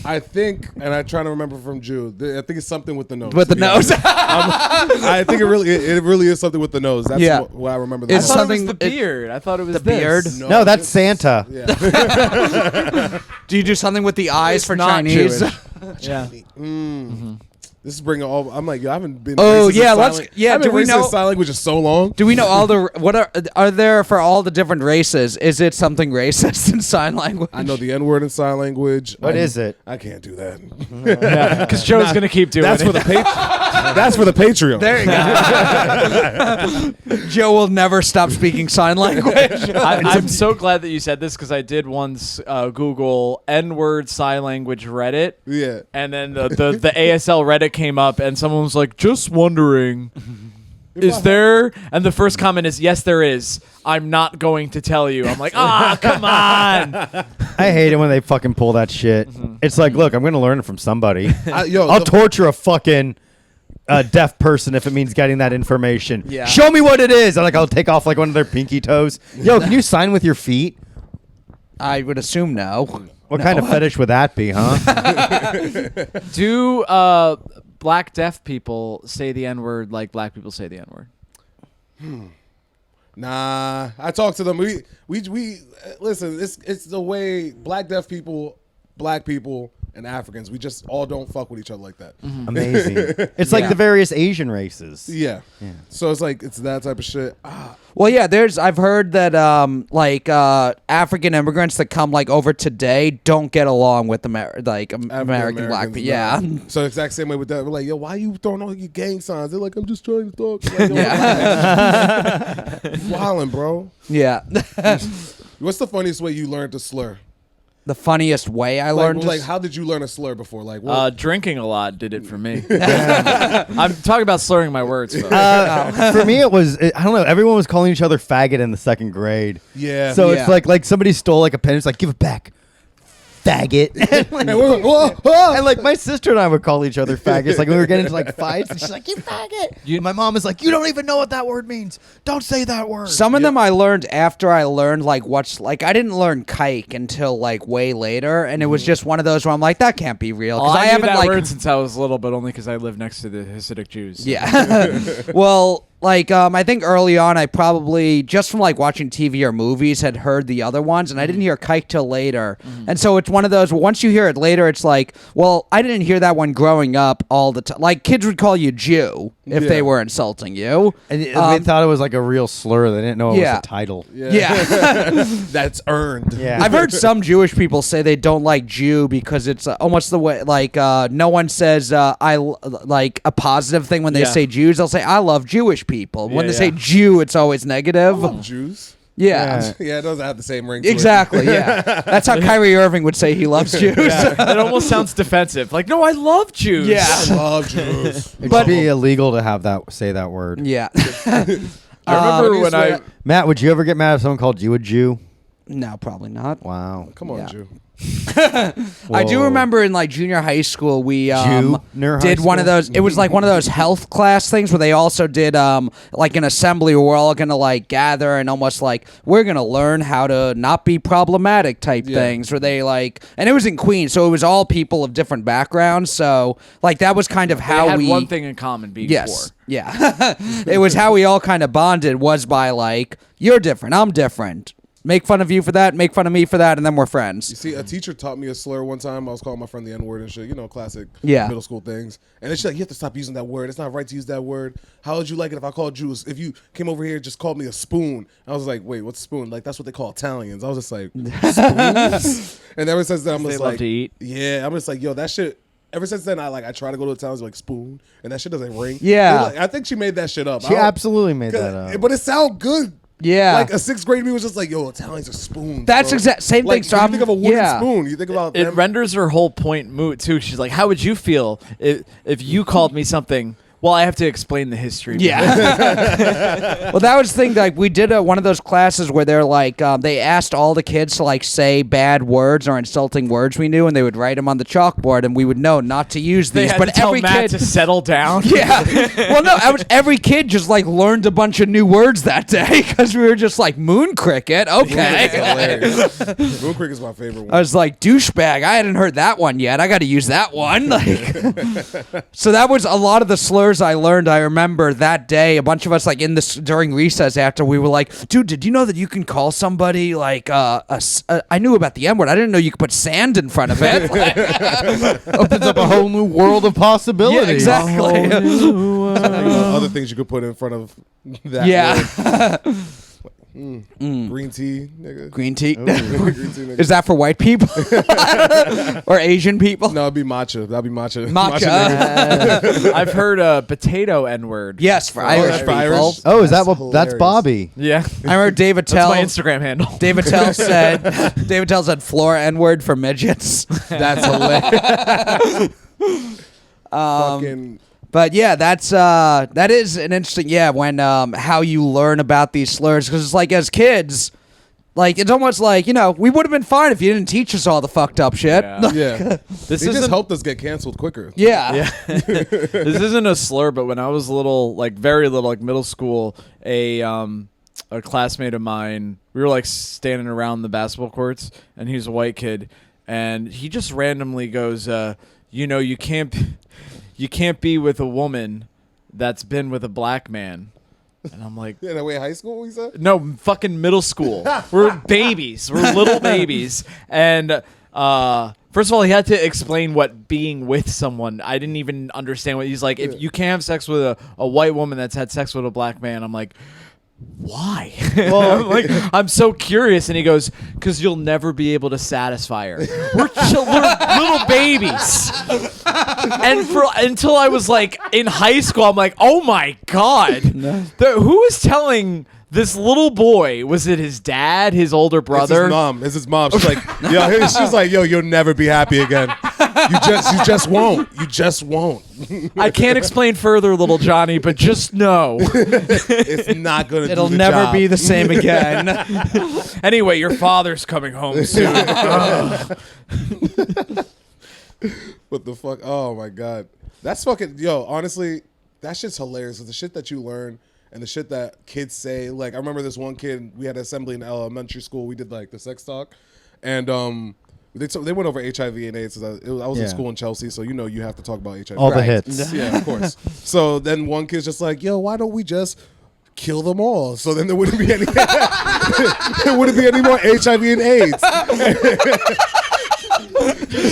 I think, and I'm trying to remember from Jew. I think it's something with the nose. With the to be nose. honest. I think it really is something with the nose. That's Yeah. what I remember. I It's thought something- it was the beard. I thought it was the this. beard? No, that's Santa. Yeah. Do you do something with the eyes It's for not Chinese? Jewish. Yeah. This is bringing all. I'm like, yo, I haven't been. Oh, racist yeah, in let's- sign yeah, I've do been we racist know- in sign language is so long. Do we know all the what are there for all the different races? Is it something racist in sign language? I know the N word in sign language. What is it? I can't do that. Yeah, because Joe's going to keep doing That's it. for the That's for the Patreon. There you go. Joe will never stop speaking sign language. I'm so glad that you said this because I did once Google N-word sign language Reddit. Yeah. And then the ASL Reddit came up and someone was like, just wondering, is there? And the first comment is, yes, there is. I'm not going to tell you. I'm like, come on. I hate it when they fucking pull that shit. It's like, look, I'm going to learn it from somebody. I'll The- torture a fucking deaf person if it means getting that information. Yeah. Show me what it is. And like, I'll take off like one of their pinky toes. Yo, can you sign with your feet? I would assume no. What kind of fetish would that be, huh? Do black deaf people say the N-word like black people say the N-word? Nah, I talk to them. We listen. It's the way black deaf people, black people, and Africans. We just all don't fuck with each other like that. Amazing. It's like Yeah. the various Asian races. Yeah. So it's like it's that type of shit. Well, yeah, I've heard that African immigrants that come like over today don't get along with American black African-Americans, people. Yeah. nah. So the exact same way with that. We're like, yo, why you throwing all your gang signs? They're like, I'm just trying to talk. Like, yo, Yeah. wildin', bro. Yeah. What's the funniest way you learned to slur? The funniest way I learned Like, how did you learn a slur before? Like, what? Drinking a lot did it for me. I'm talking about slurring my words. Folks. For me, I don't know. Everyone was calling each other faggot in the second grade. yeah. So Yeah. it's like somebody stole like a pen. It's like, give it back, faggot. And like my sister and I would call each other faggots. Like we were getting into like fights, and she's like, "You faggot." And my mom is like, "You don't even know what that word means. Don't say that word." Some of them I learned after I learned like I didn't learn kike until like way later, and it was just one of those where I'm like, that can't be real because I knew haven't that like word since I was little, but only because I live next to the Hasidic Jews. yeah. Well, like I think early on I probably just from like watching TV or movies had heard the other ones, and I didn't hear kike till later, and so it's one of those. Once you hear it later, it's like, well, I didn't hear that one growing up all the time. Like kids would call you Jew, if Yeah. they were insulting you. And they thought it was like a real slur. They didn't know it yeah. was a title. Yeah. That's earned. Yeah. I've heard some Jewish people say they don't like Jew because it's almost the way, like, no one says like a positive thing when they Yeah. say Jews. They'll say, I love Jewish people. When Yeah, they say yeah. Jew, it's always negative. Jews. Yeah. Yeah, it doesn't have the same ring. To Exactly, yeah. That's how Kyrie Irving would say he loves Jews. It almost sounds defensive. Like, no, I love Jews. Yeah. I love Jews. It should be illegal to have say that word. Yeah. I remember when I. Matt, would you ever get mad if someone called you a Jew? No, probably not. Wow. Come on, Yeah. Jew. I do remember in like junior high school we Junior did high one of school? those. It was like one of those health class things where they also did like an assembly where we're all gonna like gather and almost like we're gonna learn how to not be problematic type things. Where they like, and it was in Queens, so it was all people of different backgrounds. So like that was kind of how They had we one thing in common being Yes. poor. Yeah. It was how we all kind of bonded was by like, you're different, I'm different. Make fun of you for that, make fun of me for that, and then we're You friends. see, a teacher taught me a slur one time. I was calling my friend the N-word and shit. You know, classic Yeah. middle school things. And then she's like, you have to stop using that word. It's not right to use that word. How would you like it if I called you, if you came over here and just called me a spoon? I was like, wait, what's a spoon? Like, that's what they call Italians. I was just like, spoons? And ever since then, I'm They just love like, to eat. yeah, I'm just like, yo, that shit. Ever since then, I try to go to Italians like spoon, and that shit doesn't ring. Yeah. They're like, I think she made that shit up. She absolutely made that up. But it sound good. Yeah. Like a sixth grade me was just like, yo, Italians are spoons. That's bro. exact same Like, thing. So when I'm you think of a wooden yeah. spoon. You think about It them. renders her whole point moot too. She's like, "How would you feel if you called me something?" Well, I have to explain the history. Yeah. Well, that was the thing. Like, we did one of those classes where they're like, they asked all the kids to like say bad words or insulting words we knew, and they would write them on the chalkboard, and we would know not to use They these. had But to tell every Matt kid, to settle down. yeah. Well, no, every kid just like learned a bunch of new words that day because we were just like moon cricket. Okay. Hilarious. Moon Creek is my favorite one. I was like, douchebag. I hadn't heard that one yet. I got to use that one. Like, so that was a lot of the slurs I learned. I remember that day, a bunch of us like in this during recess after we were like, dude, did you know that you can call somebody like I knew about the N word. I didn't know you could put sand in front of it. Opens up a whole new world of possibilities. Yeah, exactly. Other things you could put in front of that. Yeah. word. Green tea, nigga. Green tea. Green tea, nigga. Is that for white people or Asian people? No, it'd be matcha. That'd be matcha. Matcha. I've heard potato N-word. Yes, for Irish that's for people. Irish? Oh, is that That's what? That's hilarious. Bobby. Yeah, I remember David that's Tell. my Instagram handle. David Tell said floor N-word for midgets. That's hilarious. Fucking. But yeah, that is an interesting when how you learn about these slurs, because it's like as kids, like it's almost like, you know, we would have been fine if you didn't teach us all the fucked up shit. Yeah. Yeah. This They just isn't. helped us get canceled quicker. Yeah. This isn't a slur, but when I was little, like very little, like middle school, a classmate of mine, we were like standing around the basketball courts, and he was a white kid, and he just randomly goes, you know, you can't be with a woman that's been with a black man. And I'm like, Yeah, that way high school, we said? no, fucking middle school. We're babies. We're little babies. And first of all, he had to explain what being with someone. I didn't even understand what he's like. If you can't have sex with a white woman that's had sex with a black man, I'm like, why? I'm like, I'm so curious. And he goes, because you'll never be able to satisfy her. We're little babies. And until I was like in high school, I'm like, oh my God. Who is telling this little boy? Was it his dad, his older brother? It's his mom. She's like, yo, she's like, yo, you'll never be happy again. You just won't. You just won't. I can't explain further, little Johnny, but just know. It's not gonna. It'll do the never job. be the same again. Anyway, your father's coming home soon. What the fuck? Oh my God, that's fucking yo. Honestly, that shit's hilarious. The shit that you learn and the shit that kids say. Like I remember this one kid. We had an assembly in elementary school. We did like the sex talk, and they went over HIV and AIDS. I was in school in Chelsea, so you know you have to talk about HIV. All the Right. hits. Yeah, of course. So then one kid's just like, yo, why don't we just kill them all? So then there wouldn't be any there wouldn't be any more HIV and AIDS.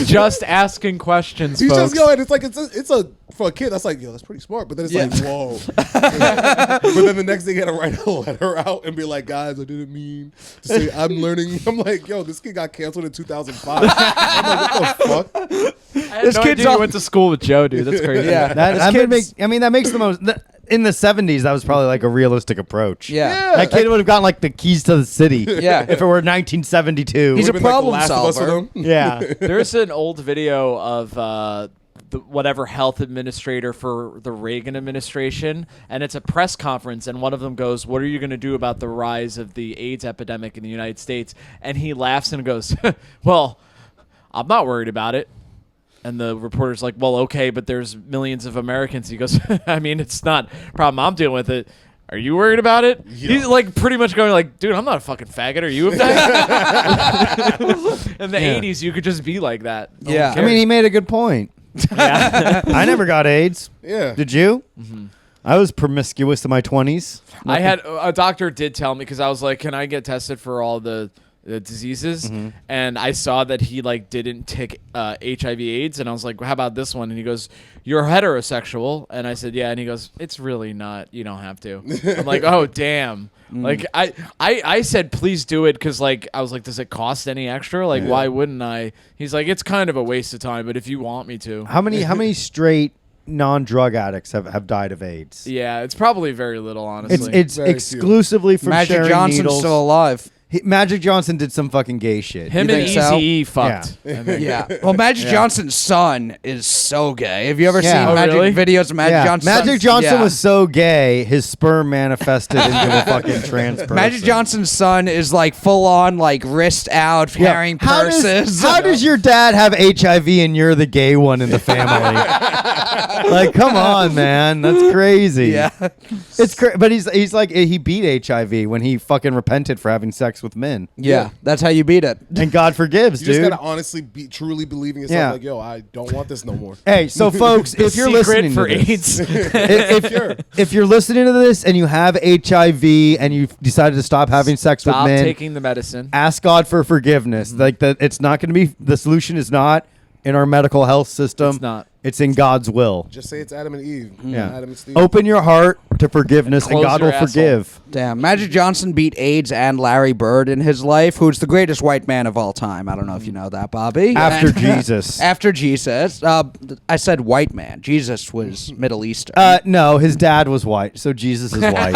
Just asking questions, He's folks. just going. It's like it's a for a kid. That's like, yo, that's pretty smart. But then it's like, whoa. But then the next day, you got to write a letter out and be like, guys, I didn't mean to say I'm learning. I'm like, yo, this kid got canceled in 2005. I'm like, what the fuck? This kid went to school with Joe, dude. That's crazy. Yeah. That makes the most. In the 70s, that was probably like a realistic approach. Yeah. That kid would have gotten like the keys to the city. Yeah. If it were 1972. He's a Would've been problem like the Last of Us solver. with him. yeah. There's an old video of whatever health administrator for the Reagan administration, and it's a press conference, and one of them goes, "What are you going to do about the rise of the AIDS epidemic in the United States?" And he laughs and goes, "Well, I'm not worried about it." And the reporter's like, "Well, okay, but there's millions of Americans." He goes, "I mean, it's not a problem. I'm dealing with it. Are you worried about it?" Yeah. He's like pretty much going like, "Dude, I'm not a fucking faggot. Are you a faggot?" In the 80s, you could just be like that. No one Yeah. I cared. mean, he made a good point. yeah. I never got AIDS. Yeah. Did you? Mm-hmm. I was promiscuous in my 20s. I had a doctor did tell me because I was like, "Can I get tested for all the diseases?" And I saw that he like didn't tick HIV/AIDS, and I was like, "How about this one?" And he goes, "You're heterosexual," and I said, "Yeah," and he goes, "It's really not. You don't have to." I'm like, "Oh damn." Like I said, please do it because like I was like, does it cost any extra? Like why wouldn't I? He's like, it's kind of a waste of time, but if you want me to. How many straight non-drug addicts have died of AIDS? Yeah, it's probably very little, honestly. It's Very few. exclusively from Magic sharing Johnson's needles. still alive. Magic Johnson did some fucking gay shit. Him You and think so? Eazy-E fucked. Yeah. I think. Yeah. Well, Magic Johnson's son is so gay. Have you ever Yeah. seen Oh, Magic really? videos of Magic Johnson's son? Magic Johnson Yeah. was so gay, his sperm manifested into a fucking trans person. Magic Johnson's son is like full on, like wrist out, carrying purses. How does your dad have HIV and you're the gay one in the family? Like, come on, man, that's crazy. Yeah. It's but he's like he beat HIV when he fucking repented for having sex with men, Yeah, that's how you beat it. and God forgives, You just dude. gotta honestly be truly believing yourself. Yeah. Like, yo, I don't want this no more. Hey, so folks, if you're Secret listening for to this, AIDS. if you're listening to this and you have HIV and you've decided to stop having sex Stop with men, taking the medicine. ask God for forgiveness. Like that, it's not going to be the solution. Is not in our medical health system. It's not. It's in God's will. Just say it's Adam and Eve. Yeah. Adam and Steve. Open your heart to forgiveness, and close God your will asshole. forgive. Damn, Magic Johnson beat AIDS and Larry Bird in his life, who's the greatest white man of all time. I don't know if you know that, Bobby. After And- Jesus. After Jesus. I said white man. Jesus was Middle Eastern. No, his dad was white, so Jesus is white.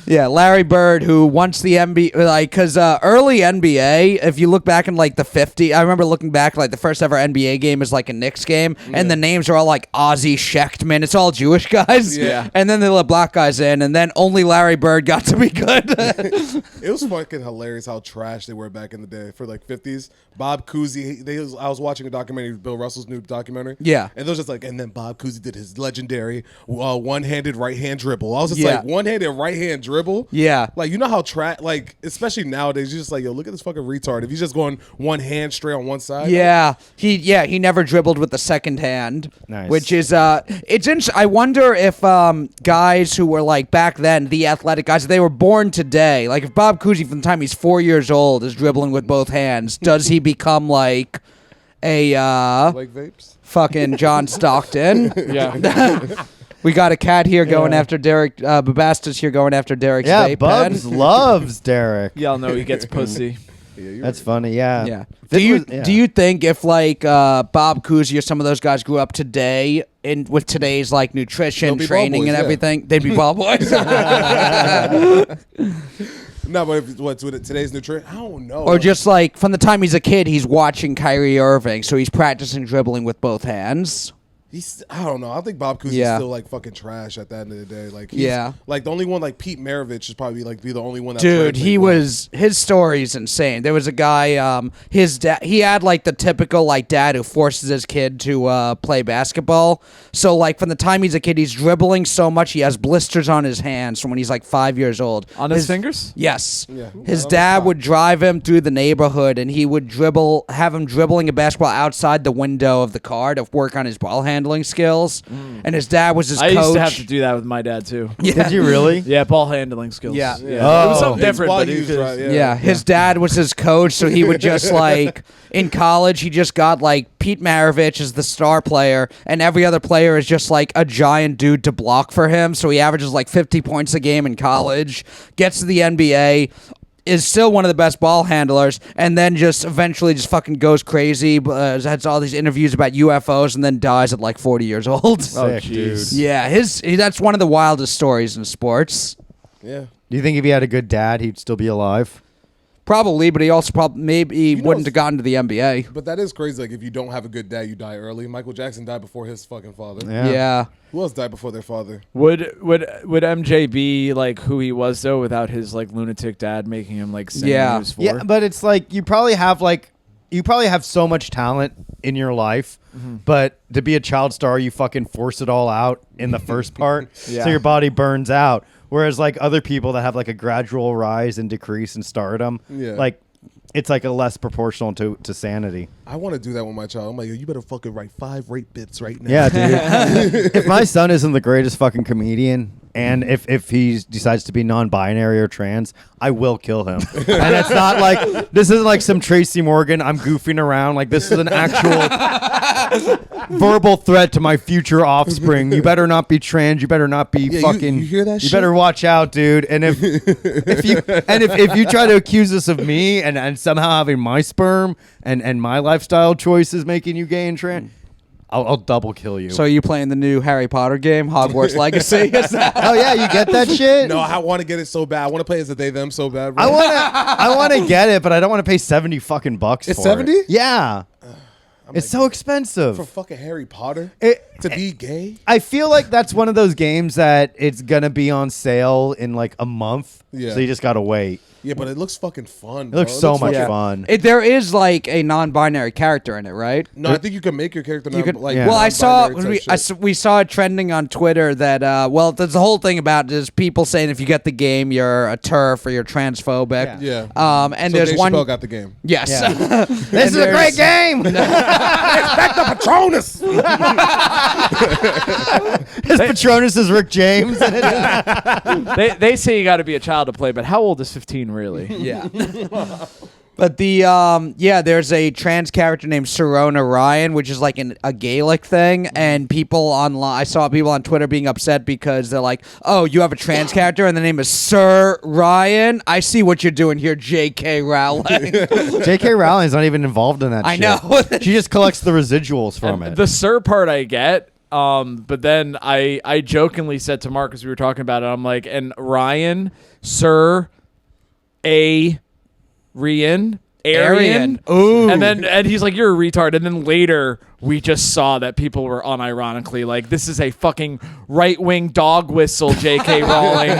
Yeah, Larry Bird, who once the NBA, like, because early NBA, if you look back in like the 50s, I remember looking back, like the first ever NBA game is like a Knicks game, and the names are all like Ozzie Shechtman. It's all Jewish guys. Yeah. And then they let black guys in, and then only Larry Bird got to be good. It was fucking hilarious how trash they were back in the day for like 50s. Bob Cousy, I was watching a documentary, Bill Russell's new documentary. Yeah. And it was just like, and then Bob Cousy did his legendary one-handed right-hand dribble. I was just Yeah. like, one-handed right-hand dribble? Yeah. Like, you know how like, especially nowadays, you're just like, yo, look at this fucking retard. If he's just going one hand straight on one side. He never dribbled with the second hand. Nice. Which is it's interesting. I wonder if guys who were like back then, the athletic guys, if they were born today, like if Bob Cousy from the time he's 4 years old is dribbling with both hands, does he become like a Like vapes? fucking John Stockton? Yeah. We got a cat here going after Derek. Babasta's here going after Derek's Yeah, vape Bubs pen. loves Derek. Y'all know he gets pussy. That's funny. Yeah. Yeah. This Do you was- yeah. do you think if like Bob Cousy or some of those guys grew up today in with today's like nutrition, They'll be training, ball boys, and yeah. everything, they'd be ball boys? No, but if what's with today's nutrition? I don't know. Or just like from the time he's a kid, he's watching Kyrie Irving, so he's practicing dribbling with both hands. I don't know. I think Bob Cousy's Yeah. still like fucking trash at the end of the day. Like, Yeah. like the only one like Pete Maravich is probably like be the only one that Dude, he translates well. was his story's insane. There was a guy, his dad. He had like the typical like dad who forces his kid to play basketball. So like from the time he's a kid, he's dribbling so much he has blisters on his hands from when he's like 5 years old. On his fingers? Yes. Yeah. His On dad his would drive him through the neighborhood, and he would have him dribbling a basketball outside the window of the car to work on his ball handling. handling skills, and his dad was his I coach. used to have to do that with my dad too. Did you really? Yeah, ball handling skills. Yeah. It Oh. was something different, While but he he was was right, Yeah, his dad was his coach, so he would just like in college he just got like Pete Maravich is the star player, and every other player is just like a giant dude to block for him. So he averages like 50 points a game in college, gets to the NBA, is still one of the best ball handlers, and then just eventually just fucking goes crazy, has all these interviews about UFOs, and then dies at like 40 years old. Sick, jeez. dude. Yeah, that's one of the wildest stories in sports. Yeah. Do you think if he had a good dad, he'd still be alive? Probably, but he also maybe wouldn't have gotten to the NBA. But that is crazy. Like, if you don't have a good dad, you die early. Michael Jackson died before his fucking father. Yeah. Who else died before their father? Would MJ be like who he was though without his like lunatic dad making him like sing Yeah. when he was 4? Yeah, but it's like you probably have so much talent in your life, but to be a child star, you fucking force it all out in the first part, Yeah. so your body burns out. Whereas like other people that have like a gradual rise and decrease in stardom, like it's like a less proportional to sanity. I want to do that with my child. I'm like, yo, you better fucking write 5 rape bits right now. Yeah, dude. If my son isn't the greatest fucking comedian, and if he decides to be non-binary or trans, I will kill him. And it's not like this isn't like some Tracy Morgan. I'm goofing around. Like this is an actual verbal threat to my future offspring. You better not be trans. You better not be fucking. you hear that You shit? better watch out, dude. And if you try to accuse this of me and somehow having my sperm and my lifestyle choices making you gay and trans, I'll double kill you. So are you playing the new Harry Potter game, Hogwarts Legacy? Is that- Oh yeah, you get that shit? No, I want to get it so bad. I want to play as a they them so bad. Bro. I want to get it, but I don't want to pay 70 fucking bucks It's for 70? it. Yeah. It's so expensive. for fucking Harry Potter It- to be gay. I feel like that's one of those games that it's going to be on sale in like a month. Yeah. So you just got to wait. Yeah, but it looks fucking fun. It looks so much fun. There is like a non-binary character in it, right? No, I think you can make your character You could, like. Yeah. well, I saw non-binary type shit. we saw it trending on Twitter that well, there's the whole thing about is people saying if you get the game you're a TERF or you're transphobic. Yeah. And So there's Dave one. Chappelle got the game. Yes. Yeah. This is a great game. Expect the Patronus. His Patronus is Rick James. they say you got to be a child to play, but how old is 15 really? Yeah. But there's a trans character named Serona Ryan, which is like a Gaelic thing, and people online, I saw people on Twitter being upset because they're like, "Oh, you have a trans character, and the name is Sir Ryan." I see what you're doing here, J.K. Rowling. J.K. Rowling's not even involved in that I shit. know. She just collects the residuals from it. The sir part I get, but then I jokingly said to Mark as we were talking about it, I'm like, and Ryan, Sir, Aryan. Ooh. And he's like, you're a retard. And then later we just saw that people were unironically like, this is a fucking right-wing dog whistle, J.K. Rowling.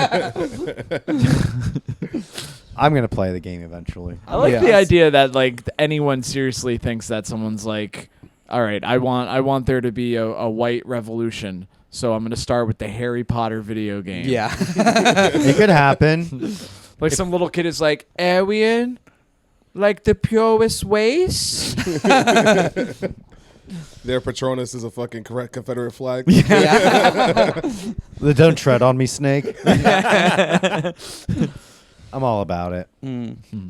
I'm going to play the game eventually. I like the idea that like anyone seriously thinks that someone's like, all right, I want there to be a white revolution. So I'm going to start with the Harry Potter video game. Yeah. It could happen. Like some little kid is like, Aryan? Like the purest ways? Their Patronus is a fucking correct Confederate flag. Yeah. The don't tread on me, snake. I'm all about it.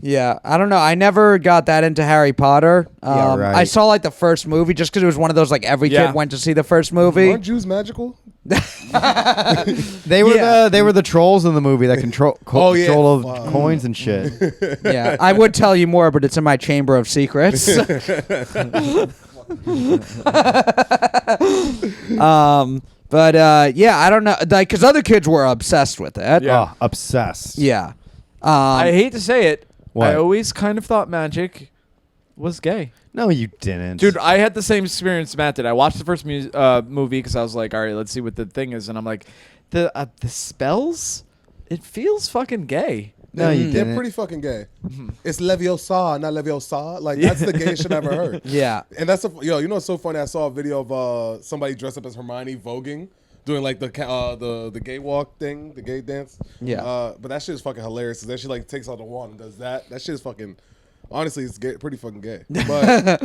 Yeah, I don't know. I never got that into Harry Potter. Yeah, right. I saw like the first movie just because it was one of those like every Yeah. kid went to see the first movie. Aren't Jews magical? They were Yeah. they were the trolls in the movie that control yeah. control of Wow. coins and shit. Yeah, I would tell you more, but it's in my chamber of secrets. Yeah, I don't know, like, because other kids were obsessed with it. Yeah. Oh, obsessed. Yeah. I hate to say it. What? I always kind of thought magic was gay. No, you didn't, Dude, I had the same experience Matt did. I watched the first movie because I was like, all right, let's see what the thing is. And I'm like, the spells? It feels fucking gay. No, you They're didn't. pretty fucking gay. It's Leviosa, not Leviosa. Like, that's the gayest shit I've ever heard. Yeah. And that's you know what's so funny? I saw a video of somebody dressed up as Hermione voguing, doing like the gay walk thing, the gay dance. Yeah. But that shit is fucking hilarious. 'Cause then she like takes out the wand and does that. That shit is fucking Honestly, it's gay, pretty fucking gay. But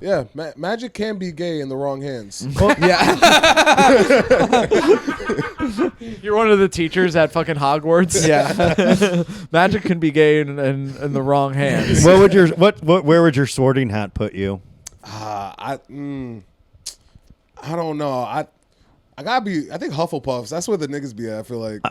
yeah, magic can be gay in the wrong hands. Yeah. You're one of the teachers at fucking Hogwarts. Yeah. Magic can be gay in the wrong hands. Where would your sorting hat put you? I don't know. I gotta be. I think Hufflepuffs. That's where the niggas be at. I feel like.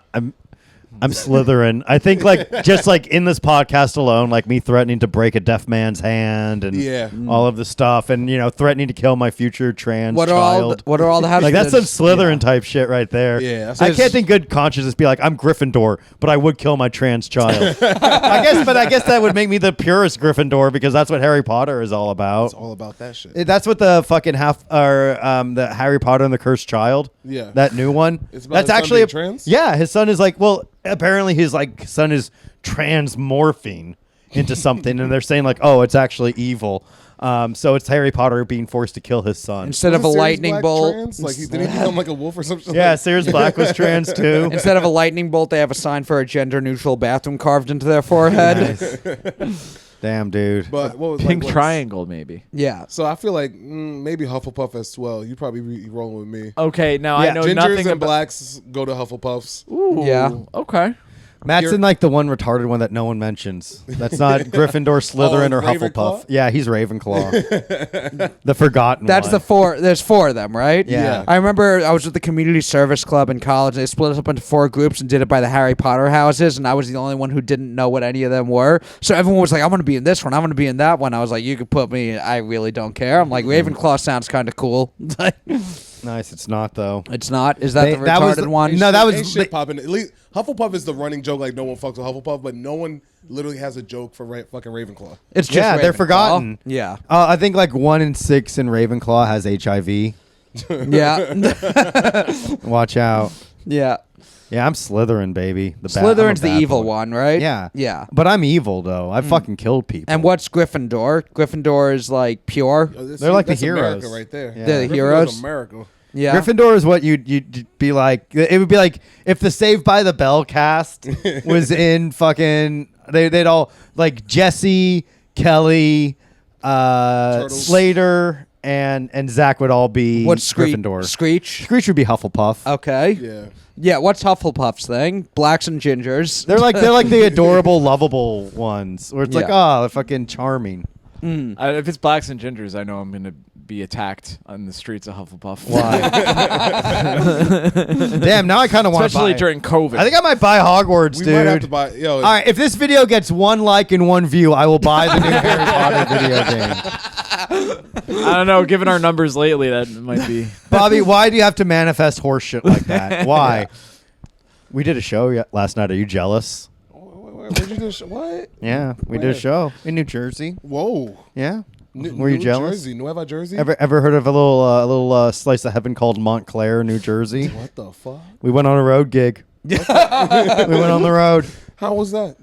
I'm Slytherin. I think just in this podcast alone, like me threatening to break a deaf man's hand and all of the stuff, and threatening to kill my future trans child. What are all the houses? Like that's some Slytherin type shit right there. Yeah, I can't think good conscience be like I'm Gryffindor, but I would kill my trans child. I guess that would make me the purest Gryffindor because that's what Harry Potter is all about. It's all about that shit. That's what the fucking the Harry Potter and the Cursed Child. Yeah, that new one. It's about that's his son actually being trans? Yeah, his son is apparently his son is transmorphing into something, and they're saying it's actually evil. So it's Harry Potter being forced to kill his son instead of a Sirius lightning Black bolt. Trans? Like did he become like a wolf or something? Yeah, Sirius Black was trans too. Instead of a lightning bolt, they have a sign for a gender-neutral bathroom carved into their forehead. Nice. Damn, dude. But what was Pink triangle, maybe. Yeah. So I feel like maybe Hufflepuff as well. You'd probably be rolling with me. Okay, now I know Gingers nothing and about. blacks go to Hufflepuffs. Ooh, Yeah. Okay. Matt's in the one retarded one that no one mentions. That's not Gryffindor, Slytherin, or Ravenclaw? Hufflepuff. Yeah, he's Ravenclaw. The forgotten That's one. the four. There's four of them, right? Yeah. I remember I was with the community service club in college. They split us up into 4 groups and did it by the Harry Potter houses, and I was the only one who didn't know what any of them were. So everyone was like, "I'm going to be in this one. I'm going to be in that one." I was like, "You could put me. I really don't care." I'm like, Ravenclaw sounds kind of cool. Nice. It's not though. It's not. Is that the That was retarded one? No, that Ain't was. shit popping. At least Hufflepuff is the running joke. Like no one fucks with Hufflepuff, but no one literally has a joke for fucking Ravenclaw. It's just Yeah, they're Ravenclaw. forgotten. Yeah. I think 1 in 6 in Ravenclaw has HIV. Yeah. Watch out. Yeah. Yeah, I'm Slytherin, baby. I'm a Slytherin's the bad evil boy. one, right? Yeah. Yeah. But I'm evil though. I fucking killed people. And what's Gryffindor? Gryffindor is like pure. They're like the that's America heroes. right there. Yeah. They're the Gryffindor's heroes. America. Yeah. Gryffindor is what you'd be like. It would be like if the Saved by the Bell cast was in fucking. They'd all like Jesse, Kelly, Turtles. Slater, and Zach would all be What's Screech? Gryffindor. Screech. Screech would be Hufflepuff. Okay. Yeah. Yeah. What's Hufflepuff's thing? Blacks and gingers. They're like the adorable, lovable ones, where it's like, Yeah. oh, they're fucking charming. If it's blacks and gingers, I know I'm gonna be attacked on the streets of Hufflepuff. Why? Damn, now I kind of want to Especially buy. during COVID. I think I might buy Hogwarts, We dude. might have to buy. Yo, All right, if this video gets 1 like and 1 view, I will buy the new Harry Potter video game. I don't know. Given our numbers lately, that might be. Bobby, why do you have to manifest horse shit like that? Why? We did a show last night. Are you jealous? where'd you do? What? Yeah, we did Where? a show in New Jersey. Whoa. Yeah. Were you New jealous? Jersey, Nueva Jersey. Ever heard of a little slice of heaven called Montclair, New Jersey? What the fuck? We went on a road gig. We went on the road. How was that?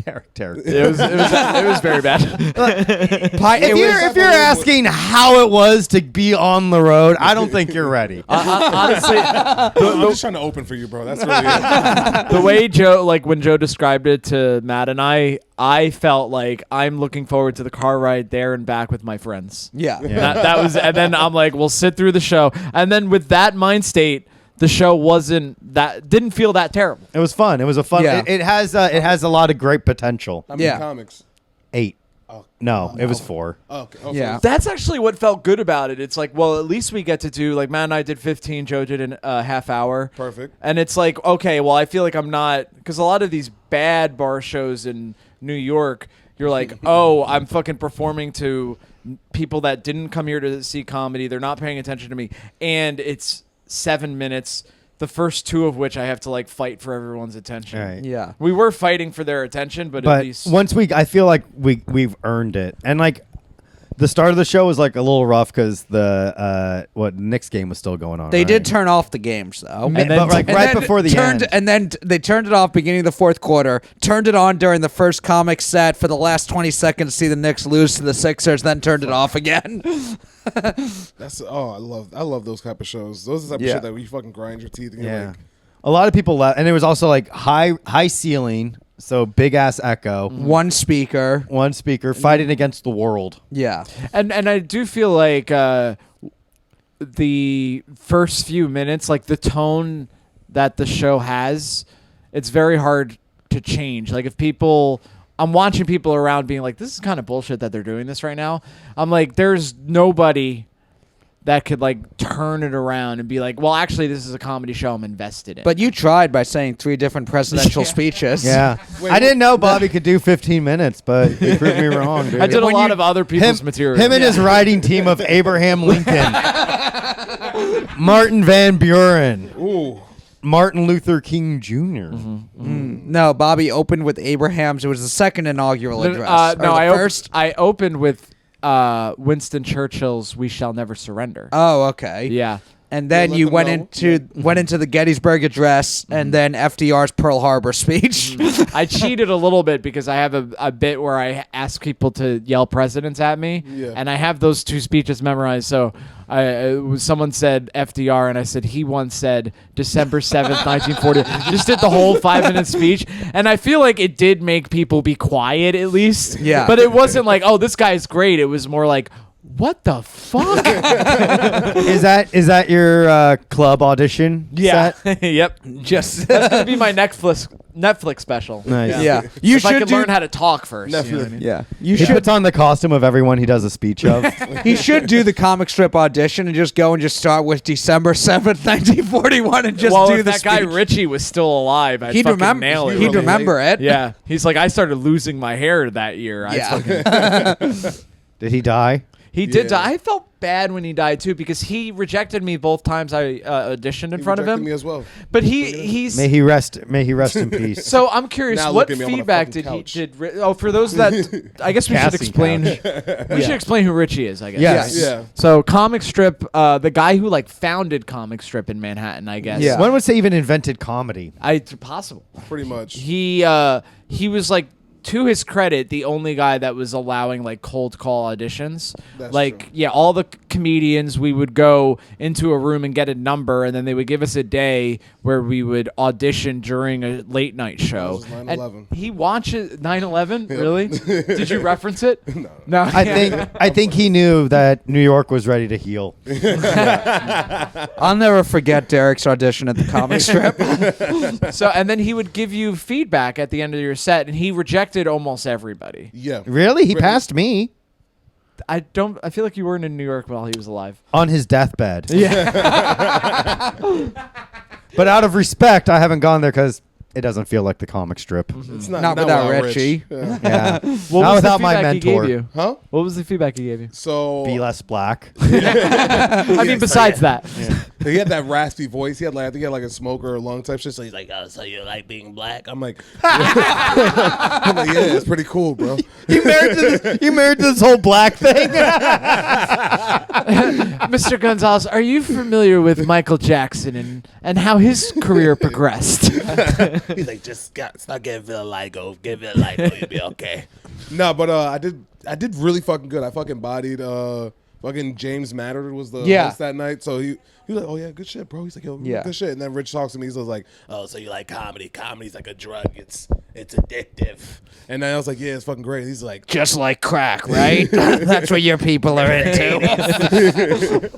Derek. It was very bad. If you're asking how it was to be on the road, I don't think you're ready. Honestly, I'm just trying to open for you, bro. That's really it. the way Joe, when Joe described it to Matt and I felt like I'm looking forward to the car ride there and back with my friends. Yeah. That was, and then I'm like, we'll sit through the show, and then with that mind state, the show didn't feel that terrible. It was fun. It was a fun. Yeah. It has a lot of great potential. How many Yeah. comics? 8. Oh, No, it was 4. okay. Yeah. That's actually what felt good about it. It's like, well, at least we get to do, like, Matt and I did 15, Joe did a half hour. Perfect. And it's like, okay, well, I feel like I'm not, because a lot of these bad bar shows in New York, you're like, oh, I'm fucking performing to people that didn't come here to see comedy. They're not paying attention to me. And it's 7 minutes, the first 2 of which I have to, like, fight for everyone's attention. Right. Yeah. We were fighting for their attention, but at But least... once I feel like we've earned it, and like the start of the show was like a little rough because the Knicks game was still going on. They right? did turn off the games though. And but like right before the end. And then they turned it off beginning of the fourth quarter, turned it on during the first comic set for the last 20 seconds to see the Knicks lose to the Sixers, then turned it off again. That's I love those type of shows. Those are the type of shit that you fucking grind your teeth and you're Yeah. like, A lot of people left, and it was also like high ceiling, So big ass echo. One speaker. One speaker fighting against the world. Yeah. And I do feel like the first few minutes, like the tone that the show has, it's very hard to change. Like if people, I'm watching people around being like, this is kind of bullshit that they're doing this right now. I'm like, there's nobody that could like turn it around and be like, well, actually, this is a comedy show I'm invested in. But you tried by saying 3 different presidential speeches. Yeah. Wait, I didn't know Bobby could do 15 minutes, but he proved me wrong, dude. I did a lot of other people's material. Him and his writing team of Abraham Lincoln, Martin Van Buren, Ooh. Martin Luther King Jr. No, Bobby opened with Abraham's. It was the second inaugural address. No, Or the first. I opened with Winston Churchill's "We Shall Never Surrender." Oh, okay. Yeah. And then let you them went know. into the Gettysburg Address, and then FDR's Pearl Harbor speech. I cheated a little bit because I have a bit where I ask people to yell presidents at me, Yeah. and I have those 2 speeches memorized. So someone said FDR, and I said he once said December 7th, 1940. Just did the whole 5-minute speech, and I feel like it did make people be quiet at least. Yeah. But it wasn't like, oh, this guy's great. It was more like, what the fuck? Is that your club audition? Yeah. set? Yep. Just That's gonna be my Netflix special. Nice. yeah. You If I should could learn how to talk first. You know what I mean? Yeah. You He should. puts on the costume of everyone he does a speech of. He should do the comic strip audition and just go and just start with December 7th, 1941, and just well, do if the that guy speech. Richie was still alive, I'd He'd fucking remember. nail it. He'd remember it. Yeah, he's like, I started losing my hair that year. Yeah. Did he die? He did Yeah. die. I felt bad when he died too because he rejected me both times I auditioned in He front of rejected him. me as well. But he's. May he rest in peace. So I'm curious, Now what look at me, I'm on a feedback fucking did he couch. did? Oh, for those that, I guess we should Casting explain. couch. We should explain who Richie is. I guess. Yes. Yeah. So comic strip, the guy who like founded comic strip in Manhattan, I guess. Yeah. One would say even invented comedy. It's possible. Pretty much. He was like, to his credit, the only guy that was allowing like cold call auditions. That's like, true. yeah, all the comedians, we would go into a room and get a number, and then they would give us a day where we would audition during a late night show. was 9/11. And he watches 9/11. Really? Did you reference it? No. I think he knew that New York was ready to heal. I'll never forget Derek's audition at the comic strip. So, and then he would give you feedback at the end of your set, and he rejected almost everybody. Yeah. Really? He passed me I feel like you weren't in New York while he was alive. on his deathbed. Yeah. But out of respect, I haven't gone there because it doesn't feel like the comic strip. It's Not without Rich. Richie. Yeah. Yeah. What Not was the without my feedback he mentor. gave you? Huh? What was the feedback he gave you? So Be less black. I mean, besides that. he had that raspy voice. He had like I think he had like a smoker or lung type shit. So he's like, "Oh, so you like being black?" I'm like, I'm like, "Yeah, it's pretty cool, bro." You married to this whole black thing? Mr. Gonzalez, are you familiar with Michael Jackson and how his career progressed? He's like, just start getting vitiligo. Get vitiligo, you'll be okay. No, but I did really fucking good. I fucking bodied fucking James Matter was the Yeah. host that night. So he was like, "Oh yeah, good shit, bro." He's like, "Yo, Yeah. good shit." And then Rich talks to me. He's like, Oh, so you like comedy? Comedy's like a drug. It's addictive. and then I was like, "Yeah, it's fucking great." He's like, Just like crack, right? That's what your people are into.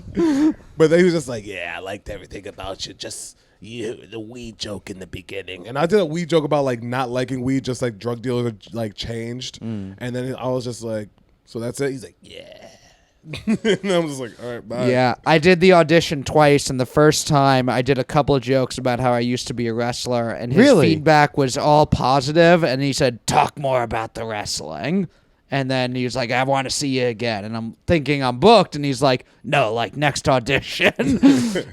but then he was just like, Yeah, I liked everything about you. Just the weed joke in the beginning. and I did a weed joke about like not liking weed, just like drug dealers like changed. And then I was just like, "So that's it?" He's like, Yeah. and I was just like, "All right, bye." Yeah, I did the audition twice, and the first time I did a couple of jokes about how I used to be a wrestler, and his Really? feedback was all positive, and he said, talk more about the wrestling. And then he was like, I want to see you again. And I'm thinking I'm booked. And he's like, no, like next audition.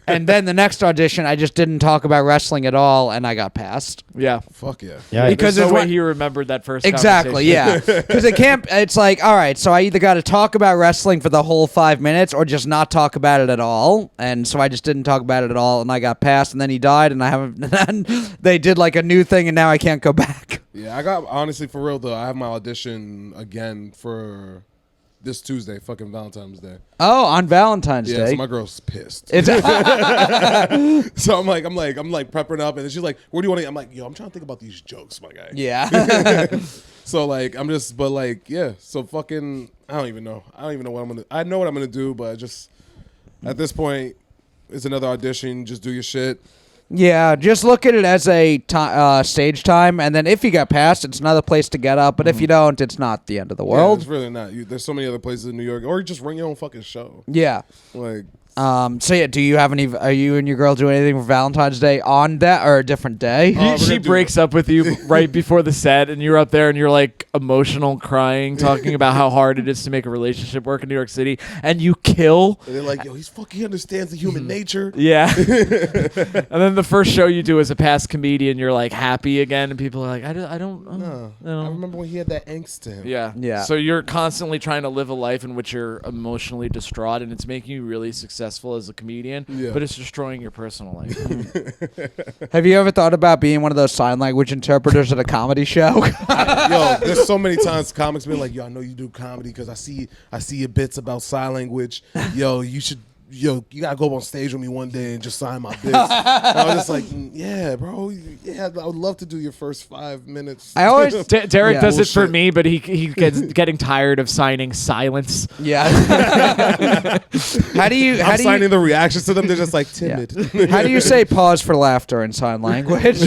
And then the next audition, I just didn't talk about wrestling at all. And I got passed. Yeah. Fuck yeah. Yeah. Because There's it's no way what- he remembered that first Exactly, conversation. yeah. Because it's like, all right, so I either got to talk about wrestling for the whole 5 minutes or just not talk about it at all. And so I just didn't talk about it at all, and I got passed, and then he died, and I haven't. And they did like a new thing, and now I can't go back. Yeah, I got honestly for real though. I have my audition again for this Tuesday, fucking Valentine's Day. Oh, on Valentine's Yeah, Day. so my girl's pissed. It's So I'm like prepping up, and then she's like, "Where do you want to?" I'm like, "Yo, I'm trying to think about these jokes, my guy." yeah. So like, but like, yeah. So fucking, I don't even know what I'm gonna. I know what I'm gonna do, but just at this point, it's another audition. Just do your shit. Yeah, just look at it as a stage time, and then if you get passed, it's another place to get up. But if you don't, it's not the end of the Yeah, world. it's really not. There's so many other places in New York, or just run your own fucking show. Yeah. Like, So yeah, do you have any? Are you and your girl doing anything for Valentine's Day on that or a different day? we're She gonna do breaks up with you right before the set, and you're up there and you're like emotional, crying, talking about how hard it is to make a relationship work in New York City, and you kill. and they're like, "Yo, he understands the human nature." Yeah. And then the first show you do as a past comedian, you're like happy again, and people are like, I don't No. know. I remember when he had that angst to him. Yeah. Yeah. So you're constantly trying to live a life in which you're emotionally distraught, and it's making you really successful as a comedian, Yeah. but it's destroying your personal life. Have you ever thought about being one of those sign language interpreters at a comedy show? Yo, there's so many times comics been like, "Yo, I know you do comedy because I see your bits about sign language. Yo, you gotta go on stage with me one day and just sign my bits." And I was just like, "Yeah, bro. Yeah, I would love to do your first 5 minutes." I always Derek Yeah. does it for Bullshit. me, but he gets getting tired of signing silence. yeah. How do you I'm signing the reactions to them. They're just like timid. how do you say pause for laughter in sign language?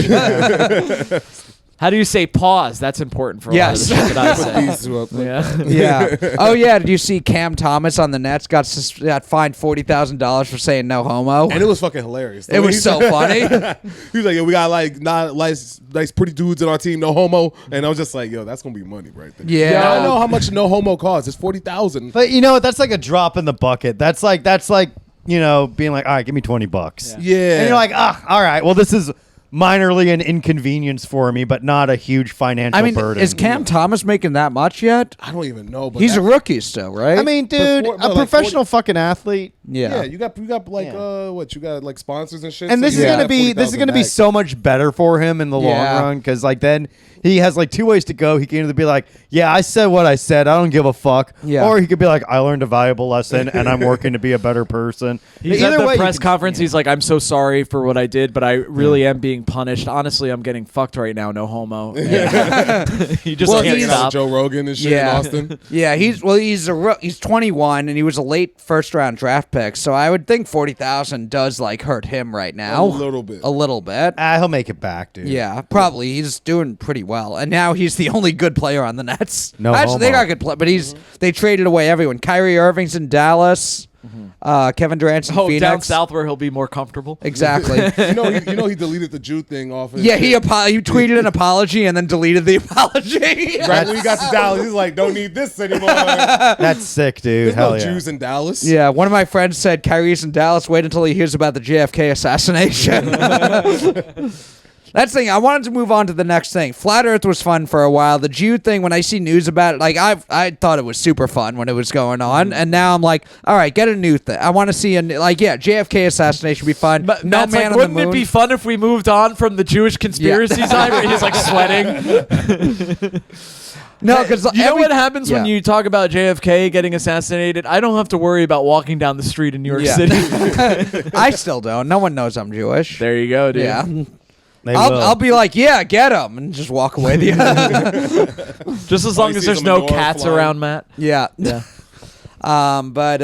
How do you say pause? That's important for a Yes. lot of the shit that I say. These two up. Yeah. Yeah. Oh yeah. Did you see Cam Thomas on the Nets got fined $40,000 for saying no homo? And it was fucking hilarious. It was so funny. He was like, "Yo, we got like not nice pretty dudes in our team, no homo." And I was just like, "Yo, that's gonna be money right there." Yeah. Now I know how much no homo costs. It's 40,000. But you know what? That's like a drop in the bucket. That's like being like, all right, give me $20. Yeah. And you're like, all right, well, this is minorly an inconvenience for me, but not a huge financial I mean, burden. is Cam Thomas making that much yet? I don't even know, but He's that- a rookie still, right? I mean, dude, Before- a no, like professional fucking athlete. Yeah, yeah. you got like Yeah. what you got like sponsors and shit. And so this you is got gonna be 40,000 back. so much better for him in the Yeah. long run, because like then he has like two ways to go. He can either be like, yeah, I said what I said, I don't give a fuck, Yeah. or he could be like, I learned a valuable lesson and I'm working to be a better person. He's Either at the way, you press can- conference. He's like, I'm so sorry for what I did, but I really am being punished. Honestly, I'm getting fucked right now. No homo. He just Well, can't he's- stop. Joe Rogan and shit Yeah. in Austin. Yeah, he's 21 and he was a late first round draft pick, so I would think 40,000 does like hurt him right now. A little bit. A little bit. He'll make it back, dude. Yeah, probably. He's doing pretty well, and now he's the only good player on the Nets. No Actually, they homo. got good play, but they traded away everyone. Kyrie Irving's in Dallas. Kevin Durant's in Phoenix. Down south where he'll be more comfortable. Exactly. You know he deleted the Jew thing off. His Yeah, shit. he tweeted an apology and then deleted the apology. Right when he got to Dallas, he's like, "Don't need this anymore." That's sick, dude. There's Hell no yeah. Jews in Dallas. Yeah, one of my friends said Kyrie's in Dallas. Wait until he hears about the JFK assassination. That's the thing. I wanted to move on to the next thing. Flat Earth was fun for a while. The Jew thing, when I see news about it, like I thought it was super fun when it was going on, and now I'm like, all right, get a new thing. I want to see JFK assassination would be fun. But no Matt's man like, on the wouldn't moon. it be fun if we moved on from the Jewish conspiracy side where he's like sweating? No, because You know what happens when you talk about JFK getting assassinated? I don't have to worry about walking down the street in New York Yeah. City. I still don't. No one knows I'm Jewish. There you go, dude. Yeah. They will. I'll be like, yeah, get him, and just walk away. Just as All long you as see there's is a no menorah cats flying. around, Matt. Yeah. But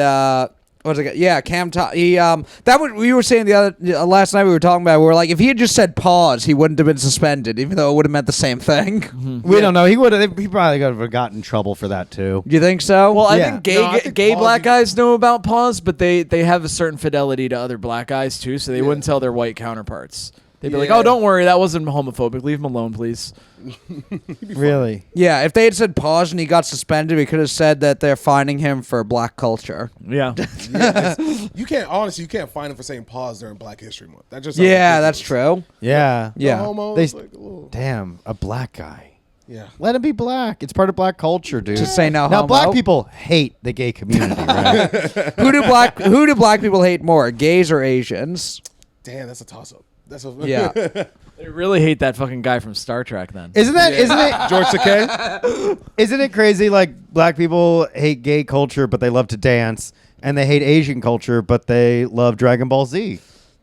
what was it? Yeah, Cam. We were saying the other last night we were talking about. We were like, if he had just said pause, he wouldn't have been suspended, even though it would have meant the same thing. We don't know. He probably would have gotten in trouble for that too. Do you think so? Well, I Yeah. think gay, No, I think gay pause black is- guys know about pause, but they have a certain fidelity to other black guys too, so they wouldn't tell their white counterparts. They'd be like, Yeah. "Oh, don't worry, that wasn't homophobic. Leave him alone, please." Really? yeah. If they had said pause and he got suspended, we could have said that they're finding him for black culture. Yeah. You can't find him for saying pause during Black History Month. That just sounds Yeah, that's ridiculous. true. Yeah. Yeah. No homo, They- it's like, oh, Damn, a black guy. yeah. Let him be black. It's part of black culture, dude. Just say no Now, homo. black people hate the gay community, right? Who do black people hate more, gays or Asians? Damn, that's a toss up. That's a Yeah. They really hate that fucking guy from Star Trek. Then Isn't it George Takei. isn't it crazy? Like black people hate gay culture, but they love to dance, and they hate Asian culture, but they love Dragon Ball Z.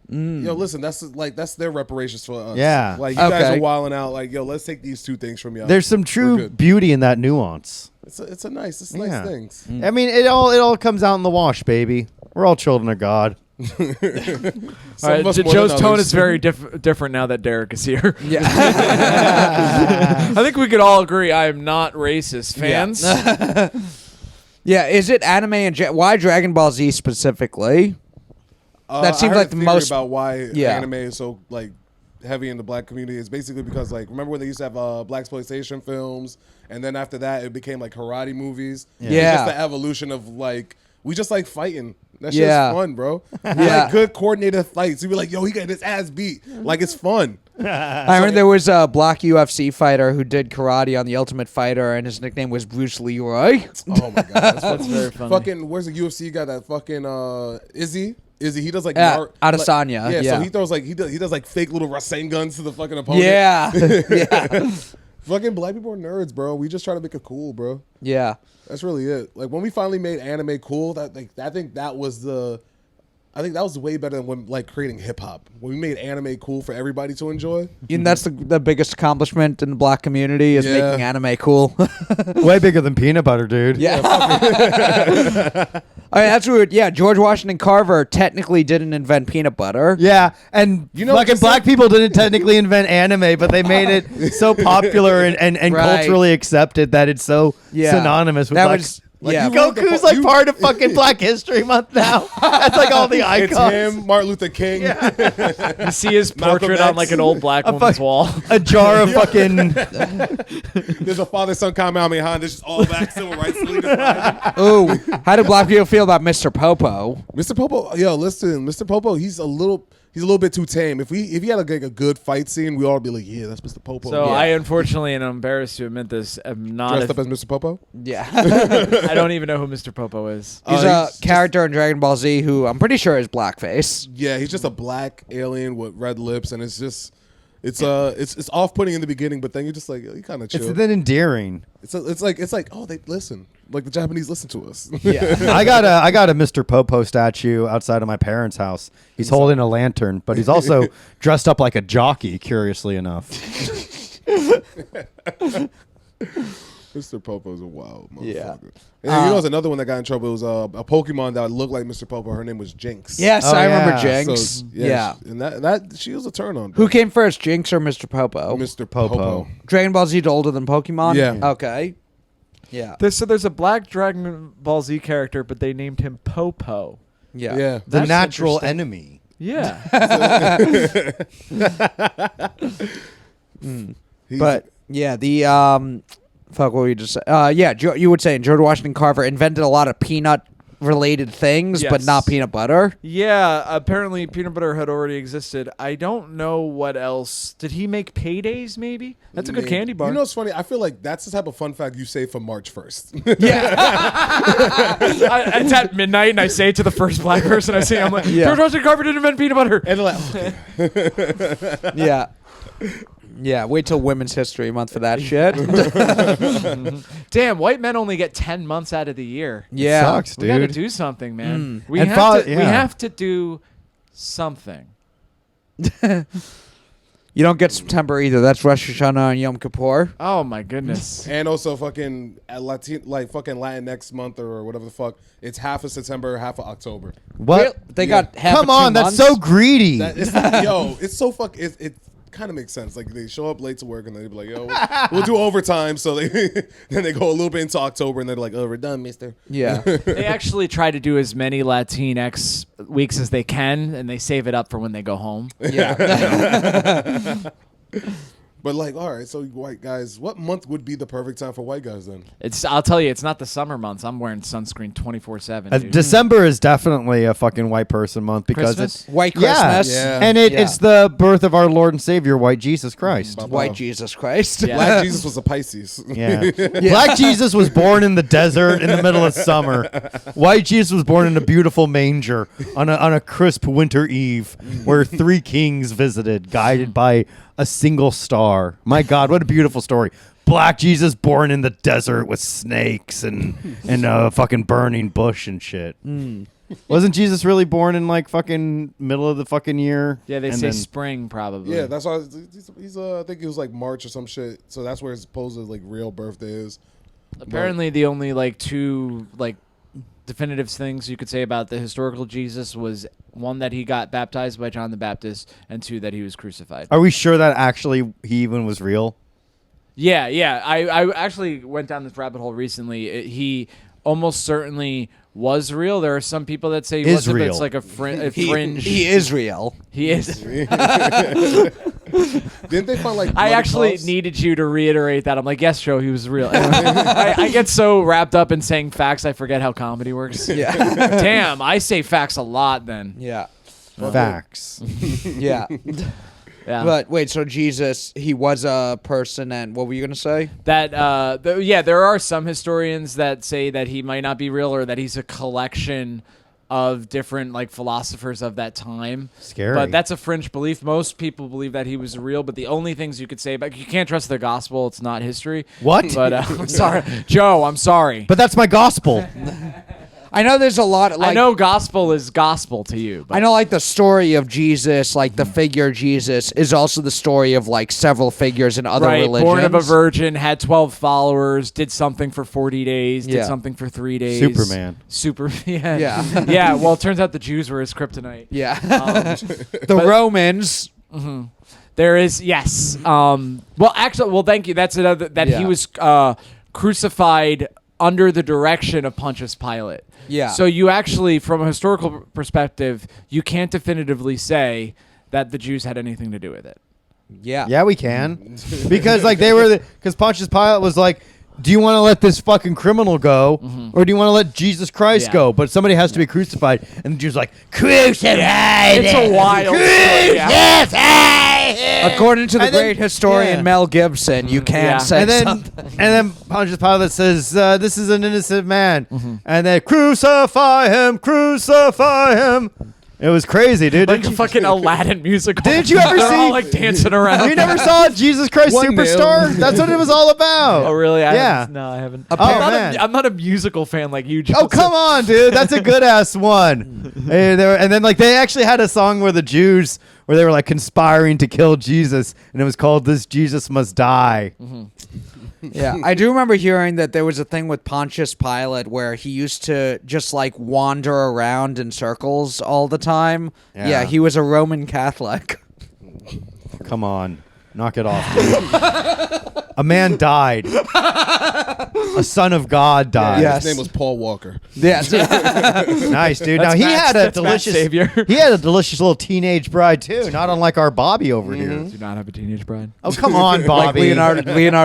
Yo, listen, that's their reparations for us. Yeah. Like you guys Okay. are wilding out. Like, yo, let's take these two things from y'all. There's some We're true good. beauty in that nuance. It's nice Yeah. things. I mean, it all comes out in the wash, baby. We're all children of God. all Some right, of us more Joe's than tone others. is very different now that Derek is here. Yeah. I think we could all agree I am not racist, fans. Yeah, is it anime and why Dragon Ball Z specifically? That seems I heard like a the theory most- about why Yeah. anime is so like heavy in the black community is basically because like remember when they used to have black exploitation films, and then after that it became like karate movies. Yeah. It's just the evolution of like we just like fighting. That shit's Yeah. fun, bro. We Yeah. like good coordinated fights. You be like, yo, he got his ass beat. Like it's fun. I remember there was a black UFC fighter who did karate on The Ultimate Fighter, and his nickname was Bruce Leroy. Oh my god, That's very funny. fucking. Where's the UFC guy? That fucking Izzy. He does like Yeah, Adesanya, Like, yeah. so he throws like he does like fake little Rasenguns to the fucking opponent. Yeah, yeah, Fucking black people are nerds, bro. We just try to make it cool, bro. yeah. That's really it. Like when we finally made anime cool, that like I think that was way better than when like creating hip hop. When we made anime cool for everybody to enjoy. And that's the biggest accomplishment in the black community is Yeah. making anime cool. Way bigger than peanut butter, dude. Yeah. I mean, that's weird. Yeah, George Washington Carver technically didn't invent peanut butter. Yeah, and You know, fucking just black like- people didn't technically invent anime, but they made it so popular and Right. culturally accepted that it's so Yeah. synonymous with That black. was Like, yeah. you wrote the Goku's fu- like you- part of fucking Black History Month now. That's like all the It's icons. him, Martin Luther King. You see his Malcolm portrait on X. like an old black woman's wall. A jar of fucking. There's a father-son Kamehameha. There's just all black civil rights leaders. behind him. Ooh, how do black people feel about Mr. Popo? Mr. Popo, yo, listen, Mr. Popo, he's a little bit too tame. If he had like a good fight scene, we all be like, yeah, that's Mr. Popo. So Yeah. I unfortunately, and I'm embarrassed to admit this, am not. dressed up as Mr. Popo. Yeah. I don't even know who Mr. Popo is. He's He's a just- character in Dragon Ball Z who I'm pretty sure is blackface. Yeah, he's just a black alien with red lips, and it's just it's off-putting in the beginning, but then you're just like, he kind of chill. It's then endearing. It's like oh, they listen, like the Japanese listen to us. Yeah. I got a Mr. Popo statue outside of my parents' house. He's holding a lantern, but he's also dressed up like a jockey. Curiously enough. Mr. Popo's a wild motherfucker. Yeah. And you know, there's another one that got in trouble. It was a Pokemon that looked like Mr. Popo. Her name was Jinx. Yes, Oh, I remember yeah. Jinx. So, yeah. And that she was a turn on. Who came first, Jinx or Mr. Popo? Mr. Popo. Popo. Dragon Ball Z older than Pokemon? Yeah. Okay. Yeah. There's a black Dragon Ball Z character, but they named him Popo. Yeah. Yeah. The That's natural interesting. enemy. Yeah. He's- But yeah, the fuck, what were you just say? Yeah, you would say George Washington Carver invented a lot of peanut related things, but Yes. not peanut butter. Yeah, apparently peanut butter had already existed. I don't know what else. Did he make paydays, maybe? That's a good candy bar. You know what's funny? I feel like that's the type of fun fact you say for March 1st. It's at midnight, and I say it to the first black person I see. I'm like, Yeah. George Washington Carver didn't invent peanut butter. And they're like, okay. Yeah. Yeah, wait till Women's History Month for that shit. Damn, white men only get 10 months out of the year. Yeah. Sucks, We got to dude. do something, man. We, And have fa- we yeah. have to do something. You don't get September either. That's Rosh Hashanah and Yom Kippur. Oh, my goodness. And also fucking fucking Latinx month or whatever the fuck. It's half of September, half of October. What? They got half Come of 2 on, that's months? so greedy. That, it's yo, it's so fuck. It kind of makes sense. Like they show up late to work and they be like, "Yo, we'll do overtime." So they then they go a little bit into October and they're like, "Oh, we're done, Mister." Yeah. They actually try to do as many Latinx weeks as they can, and they save it up for when they go home. Yeah. But like, all right, so white guys, what month would be the perfect time for white guys then? I'll tell you, it's not the summer months. I'm wearing sunscreen 24/7. December is definitely a fucking white person month because Christmas? it's White Christmas. Yeah. and Yeah. it's the birth of our Lord and Savior, white Jesus Christ. White Jesus Christ. Yeah. Black Jesus was a Pisces. Yeah. Black Jesus was born in the desert in the middle of summer. White Jesus was born in a beautiful manger on a crisp winter eve where three kings visited, guided by a single star. My God, what a beautiful story. Black Jesus born in the desert with snakes and a fucking burning bush and shit. Wasn't Jesus really born in like fucking middle of the fucking year? Yeah, they And say then- spring probably. Yeah, that's why he's I think it was like March or some shit. So that's where his supposed like real birthday is. Apparently, the only like two like definitive things you could say about the historical Jesus was one, that he got baptized by John the Baptist, and two, that he was crucified. Are we sure that actually he even was real? Yeah. I actually went down this rabbit hole recently. He almost certainly was real. There are some people that say he Is wasn't, but real. it's like a fringe. He is real. He is. Didn't they find like? I bloody actually cloths? needed you to reiterate that. I'm like, yes, Joe, he was real. I get so wrapped up in saying facts, I forget how comedy works. Yeah. Damn, I say facts a lot then. Yeah. Facts. Yeah. Yeah. But wait, so Jesus, he was a person, and what were you gonna say? That there are some historians that say that he might not be real, or that he's a collection of different like philosophers of that time. Scary. But that's a fringe belief. Most people believe that he was real, but the only things you could say about, you can't trust the gospel, it's not history. What? But I'm sorry, Joe, I'm sorry. But that's my gospel. I know there's a lot of, like, I know gospel is gospel to you. But I know, like, the story of Jesus, like the figure Jesus, is also the story of like several figures in other right, religions. born of a virgin, had 12 followers, did something for 40 days, did Yeah. something for 3 days. Superman. Yeah. Yeah. Yeah, well, it turns out the Jews were his kryptonite. Yeah. Um, The Romans. there is, yes. Well, thank you. That's another, that Yeah. he was crucified under the direction of Pontius Pilate. Yeah. So you actually, from a historical perspective, you can't definitively say that the Jews had anything to do with it. Yeah. Yeah, we can. Because like because Pontius Pilate was like, do you want to let this fucking criminal go, or do you want to let Jesus Christ Yeah. go? But somebody has to be crucified, and the Jews like, crucify It's a him! wild story. Yeah. Crucify him! According to the And then- great historian yeah. Mel Gibson, you can't Yeah. say And then, something. and then Pontius Pilate says, "This is an innocent man," and then crucify him, crucify him. It was crazy, dude. Like Didn't a you- fucking Aladdin musical. Didn't you ever They're all see- like dancing around? You never saw Jesus Christ One Superstar? nail. That's what it was all about. Oh, really? Yeah. No, I haven't. Oh, man. I'm not a musical fan like you, Joe. Oh, come on, dude. That's a good ass one. And then like they actually had a song where they were like conspiring to kill Jesus, and it was called "This Jesus Must Die." Yeah, I do remember hearing that there was a thing with Pontius Pilate where he used to just like wander around in circles all the time. Yeah. Yeah, he was a Roman Catholic. Come on, knock it off, dude. A man died. A son of God died. Yes. His name was Paul Walker. Yes. Nice, dude. Now That's he Matt's- had a that's Matt's delicious savior. He had a delicious little teenage bride too, not unlike our Bobby over here. Do not have a teenage bride. Oh, come on, like Bobby. Leonardo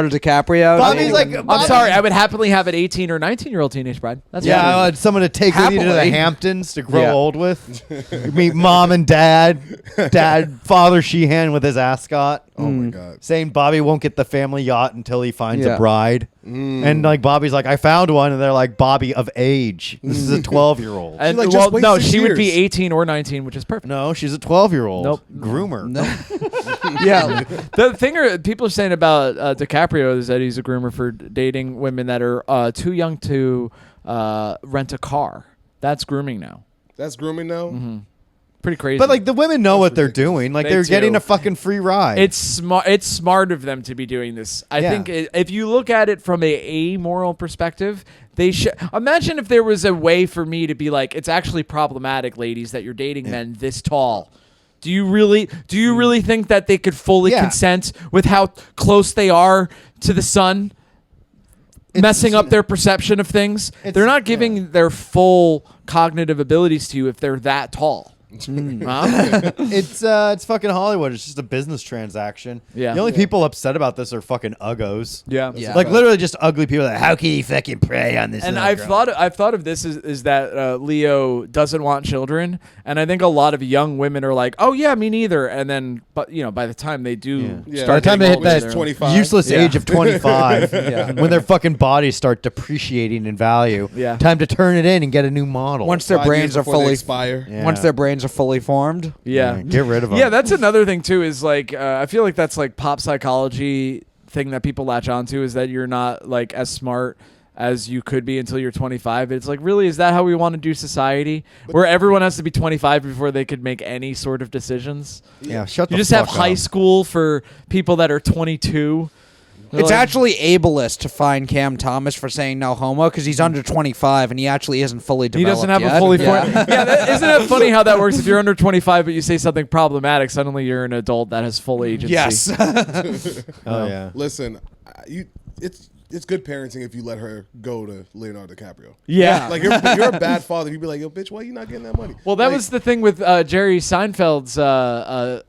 DiCaprio. Bobby's like I'm Bobby- sorry. I would happily have an 18 or 19-year-old teenage bride. That's Yeah, I fine. want someone to take with you to the Happily. Hamptons to grow Yeah. old with. You meet mom and dad, Father Sheehan with his ascot. Oh my god. Saying Bobby won't get the family yacht until he finds Yeah. a bride. And like Bobby's like, I found one, and they're like, Bobby of age. This is a 12-year-old. And, Like, just well, wait no, 6 she would be years. 18 or 19, which is perfect. No, she's a 12-year-old. Nope. Groomer. Yeah. The thing people are saying about DiCaprio is that he's a groomer for dating women that are too young to rent a car. That's grooming now. That's grooming now. Pretty crazy. But like the women know what they're doing. Like They they're do. getting a fucking free ride. it's smart. It's smart of them to be doing this. I Yeah. think if you look at it from a amoral perspective, they should imagine if there was a way for me to be like, it's actually problematic, ladies, that you're dating men this tall. Do you really think that they could fully Yeah. consent with how close they are to the sun? Messing up their perception of things. They're not giving their full cognitive abilities to you if they're that tall. It's fucking Hollywood. It's just a business transaction. Yeah. The only people upset about this are fucking uggos. Yeah. Yeah. Like literally just ugly people. Like, how can you fucking prey on this? And little I've girl? thought of this is that Leo doesn't want children, and I think a lot of young women are like, oh yeah, me neither. And then, but by the time they do, Yeah. By the time they hit Which is that 25. useless Yeah. age of 25, when their fucking bodies start depreciating in value, Yeah. time to turn it in and get a new model. Once their 5 brains years are before they fully expire. Yeah. once their brains are fully formed. yeah. Get rid of them. Yeah, that's another thing too. Is like I feel like that's like pop psychology thing that people latch onto is that you're not like as smart as you could be until you're 25. It's like, really, is that how we want to do society, where everyone has to be 25 before they could make any sort of decisions? Yeah, shut the You just fuck have high up. school for people that are 22. They're It's like- actually ableist to find Cam Thomas for saying no homo because he's under 25 and he actually isn't fully he developed doesn't have yet. a fully Yeah. formed. Yeah, isn't it funny how that works? If you're under 25 but you say something problematic, suddenly you're an adult that has full agency. Yes. Oh yeah. Listen, it's good parenting if you let her go to Leonardo DiCaprio. Yeah. Like you're a bad father. You'd be like, yo, bitch, why you not getting that money? Well, that Like, was the thing with Jerry Seinfeld's The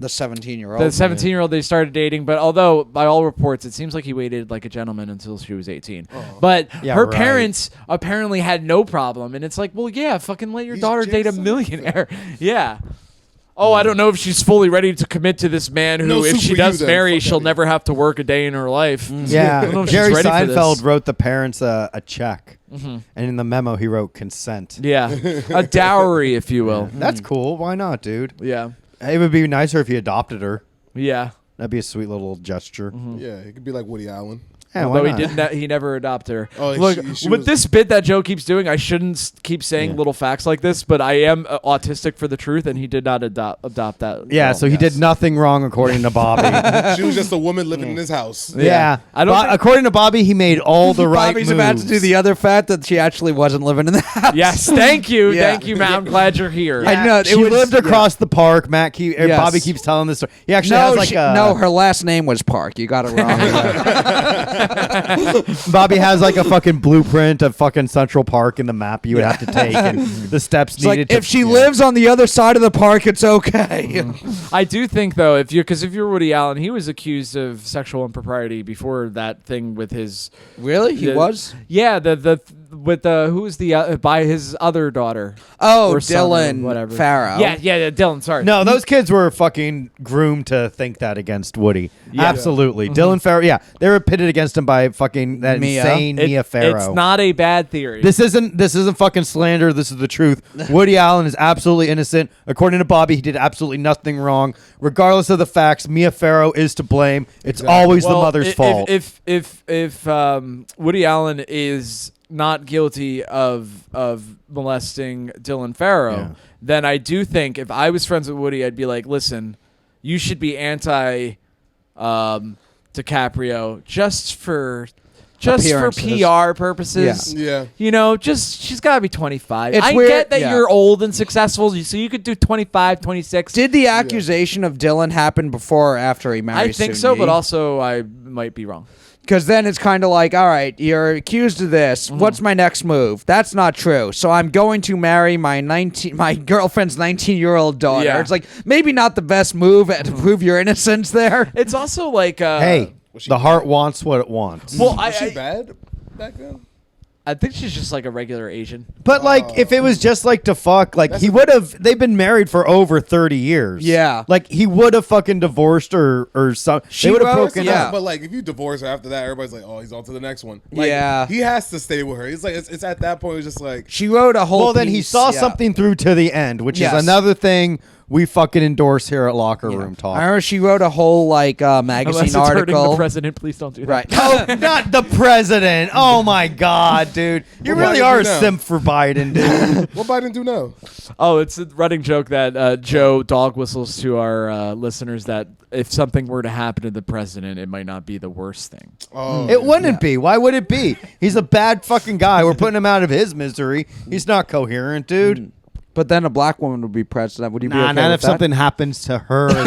17-year-old. the 17-year-old they started dating. But although by all reports, it seems like he waited like a gentleman until she was 18. But Yeah, her right. parents apparently had no problem, and it's like, well, yeah, fucking let your He's daughter Jay date a Seinfeld. millionaire. Yeah. Oh, I don't know if she's fully ready to commit to this man who, No if soup she for you does then. marry, Fuck she'll outta never have to work a day in her life. I don't know Yeah, if she's Jerry ready for this. Seinfeld wrote the parents a check, and in the memo he wrote consent. Yeah, a dowry, if you will. That's cool. Why not, dude? Yeah, It would be nicer if he adopted her. yeah. That'd be a sweet little gesture. Yeah, it could be like Woody Allen. Yeah, why Although he not? didn't, he never adopted her. Oh, Look, she with was- this bit that Joe keeps doing, I shouldn't keep saying little facts like this, but I am autistic for the truth, and he did not adopt that. Yeah, girl. so he did nothing wrong according to Bobby. She was just a woman living in his house. Yeah, I don't think- according to Bobby, he made all the right Bobby's moves. about to do the other fact that she actually wasn't living in the house. Yes, thank you, Yeah. thank you, Matt. I'm glad you're here. I know. She lived across the park. Matt, Yes. Bobby keeps telling this story. He actually has like a no, her last name was Park. You got it wrong. Bobby has like a fucking blueprint of fucking Central Park in the map you would have to take, and the steps It's like, needed. if she lives on the other side of the park, it's okay. I do think though, if you're Woody Allen, he was accused of sexual impropriety before that thing with his. Really? He the- was? Yeah, with the who's the by his other daughter. Oh, or son or Dylan whatever. Farrow. Yeah, Dylan. Sorry. No, those kids were fucking groomed to think that against Woody. Yeah. Absolutely. Dylan Farrow, yeah. They were pitted against him by fucking that Mia. insane Mia Farrow. It's not a bad theory. This isn't fucking slander. This is the truth. Woody Allen is absolutely innocent. According to Bobby, he did absolutely nothing wrong. Regardless of the facts, Mia Farrow is to blame. It's always the mother's fault. If Woody Allen is not guilty of molesting Dylan Farrow, Yeah. then I do think if I was friends with Woody, I'd be like, listen, you should be anti DiCaprio just for Appearances. PR purposes. Yeah. You know, she's got to be 25. It's I weird- get that yeah. you're old and successful, so you could do 25, 26. Did the accusation of Dylan happen before or after he married I think so, but also I might be wrong. Because then it's kind of like, all right, you're accused of this. What's my next move? That's not true. So I'm going to marry my girlfriend's 19-year-old daughter. Yeah. It's like maybe not the best move to prove your innocence there. It's also like Hey, Was she the bad? heart wants what it wants. well, Was she I bad back then? I think she's just like a regular Asian. But like, if it was just like to fuck, like he would have. They've been married for over 30 years. Yeah. like he would have fucking divorced her or something. She They would have wrote- broken yeah. up. But like, if you divorce her after that, everybody's like, "Oh, he's on to the next one." Like, Yeah. he has to stay with her. It's like it's at that point. It's just like She wrote a whole Well, then he piece, saw yeah. something through to the end, which Yes. is another thing we fucking endorse here at Locker Room I Talk. remember she wrote a whole like Unless magazine it's hurting article. the president, please don't do that. Right. Oh, not the president. Oh my God, dude. You What really Biden are a do now? simp for Biden, dude. what Biden do now? Oh, it's a running joke that Joe dog whistles to our listeners that if something were to happen to the president, it might not be the worst thing. Oh, It wouldn't be. Why would it be? He's a bad fucking guy. We're putting him out of his misery. He's not coherent, dude. But then a black woman would be president. Would you be Nah, okay not with if that? something happens to her as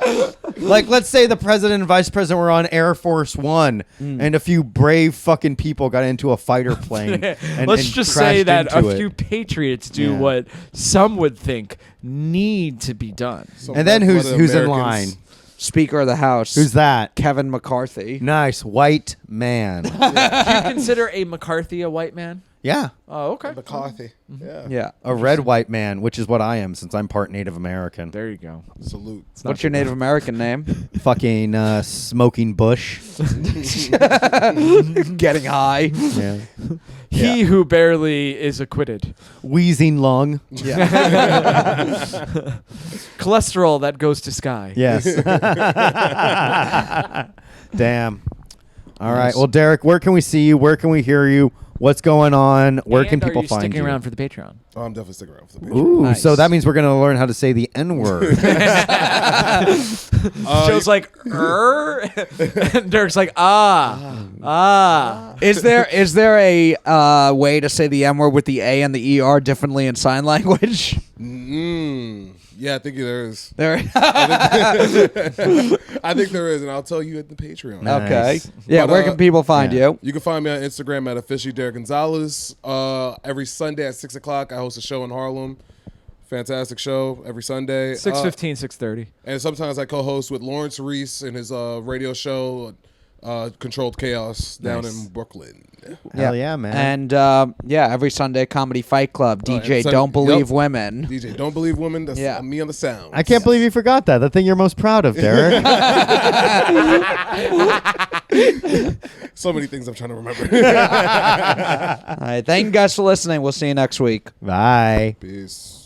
well. Like, let's say the president and vice president were on Air Force One, and a few brave fucking people got into a fighter plane. And, Let's and just say crashed that a into it. few patriots do Yeah. what some would think need to be done. Some And then red-blooded who's in Americans. line? Speaker of the House. Who's that? Kevin McCarthy. Nice white man. Do you consider a McCarthy a white man? Yeah, Oh, okay. McCarthy. Yeah. Yeah. a red white man, which is what I am since I'm part Native American. There you go. Salute. What's your Native American name? Fucking smoking bush. Getting high. Yeah. He who barely is acquitted. Wheezing lung. Cholesterol that goes to sky. Yes. Damn. All right. Well, Derek, where can we see you? Where can we hear you? What's going on? Where can And people are you find sticking you? around for the Patreon? Oh, I'm definitely sticking around for the picture. Ooh, Nice. so that means we're going to learn how to say the N word. Joe's like, and Derek's like, ah. Is there a way to say the M word with the A and the ER differently in sign language? Yeah, I think there is. There. I think there is, and I'll tell you at the Patreon. Nice. Okay. Yeah. But, Where can people find yeah. you? You can find me on Instagram at officially Derick Gonzalez. Every Sunday at 6 o'clock, I host a show in Harlem. Fantastic show every Sunday. 6:15, 6:30. And sometimes I co-host with Lawrence Reese in his radio show, Controlled Chaos, down in Brooklyn. Hell yeah, man. And every Sunday Comedy Fight Club. DJ and Don't Believe yep. Women. DJ Don't Believe Women. That's Yeah. me on the sound. I can't believe you forgot that. The thing you're most proud of, Derek. So many things I'm trying to remember. All right. Thank you guys for listening. We'll see you next week. Bye. Peace.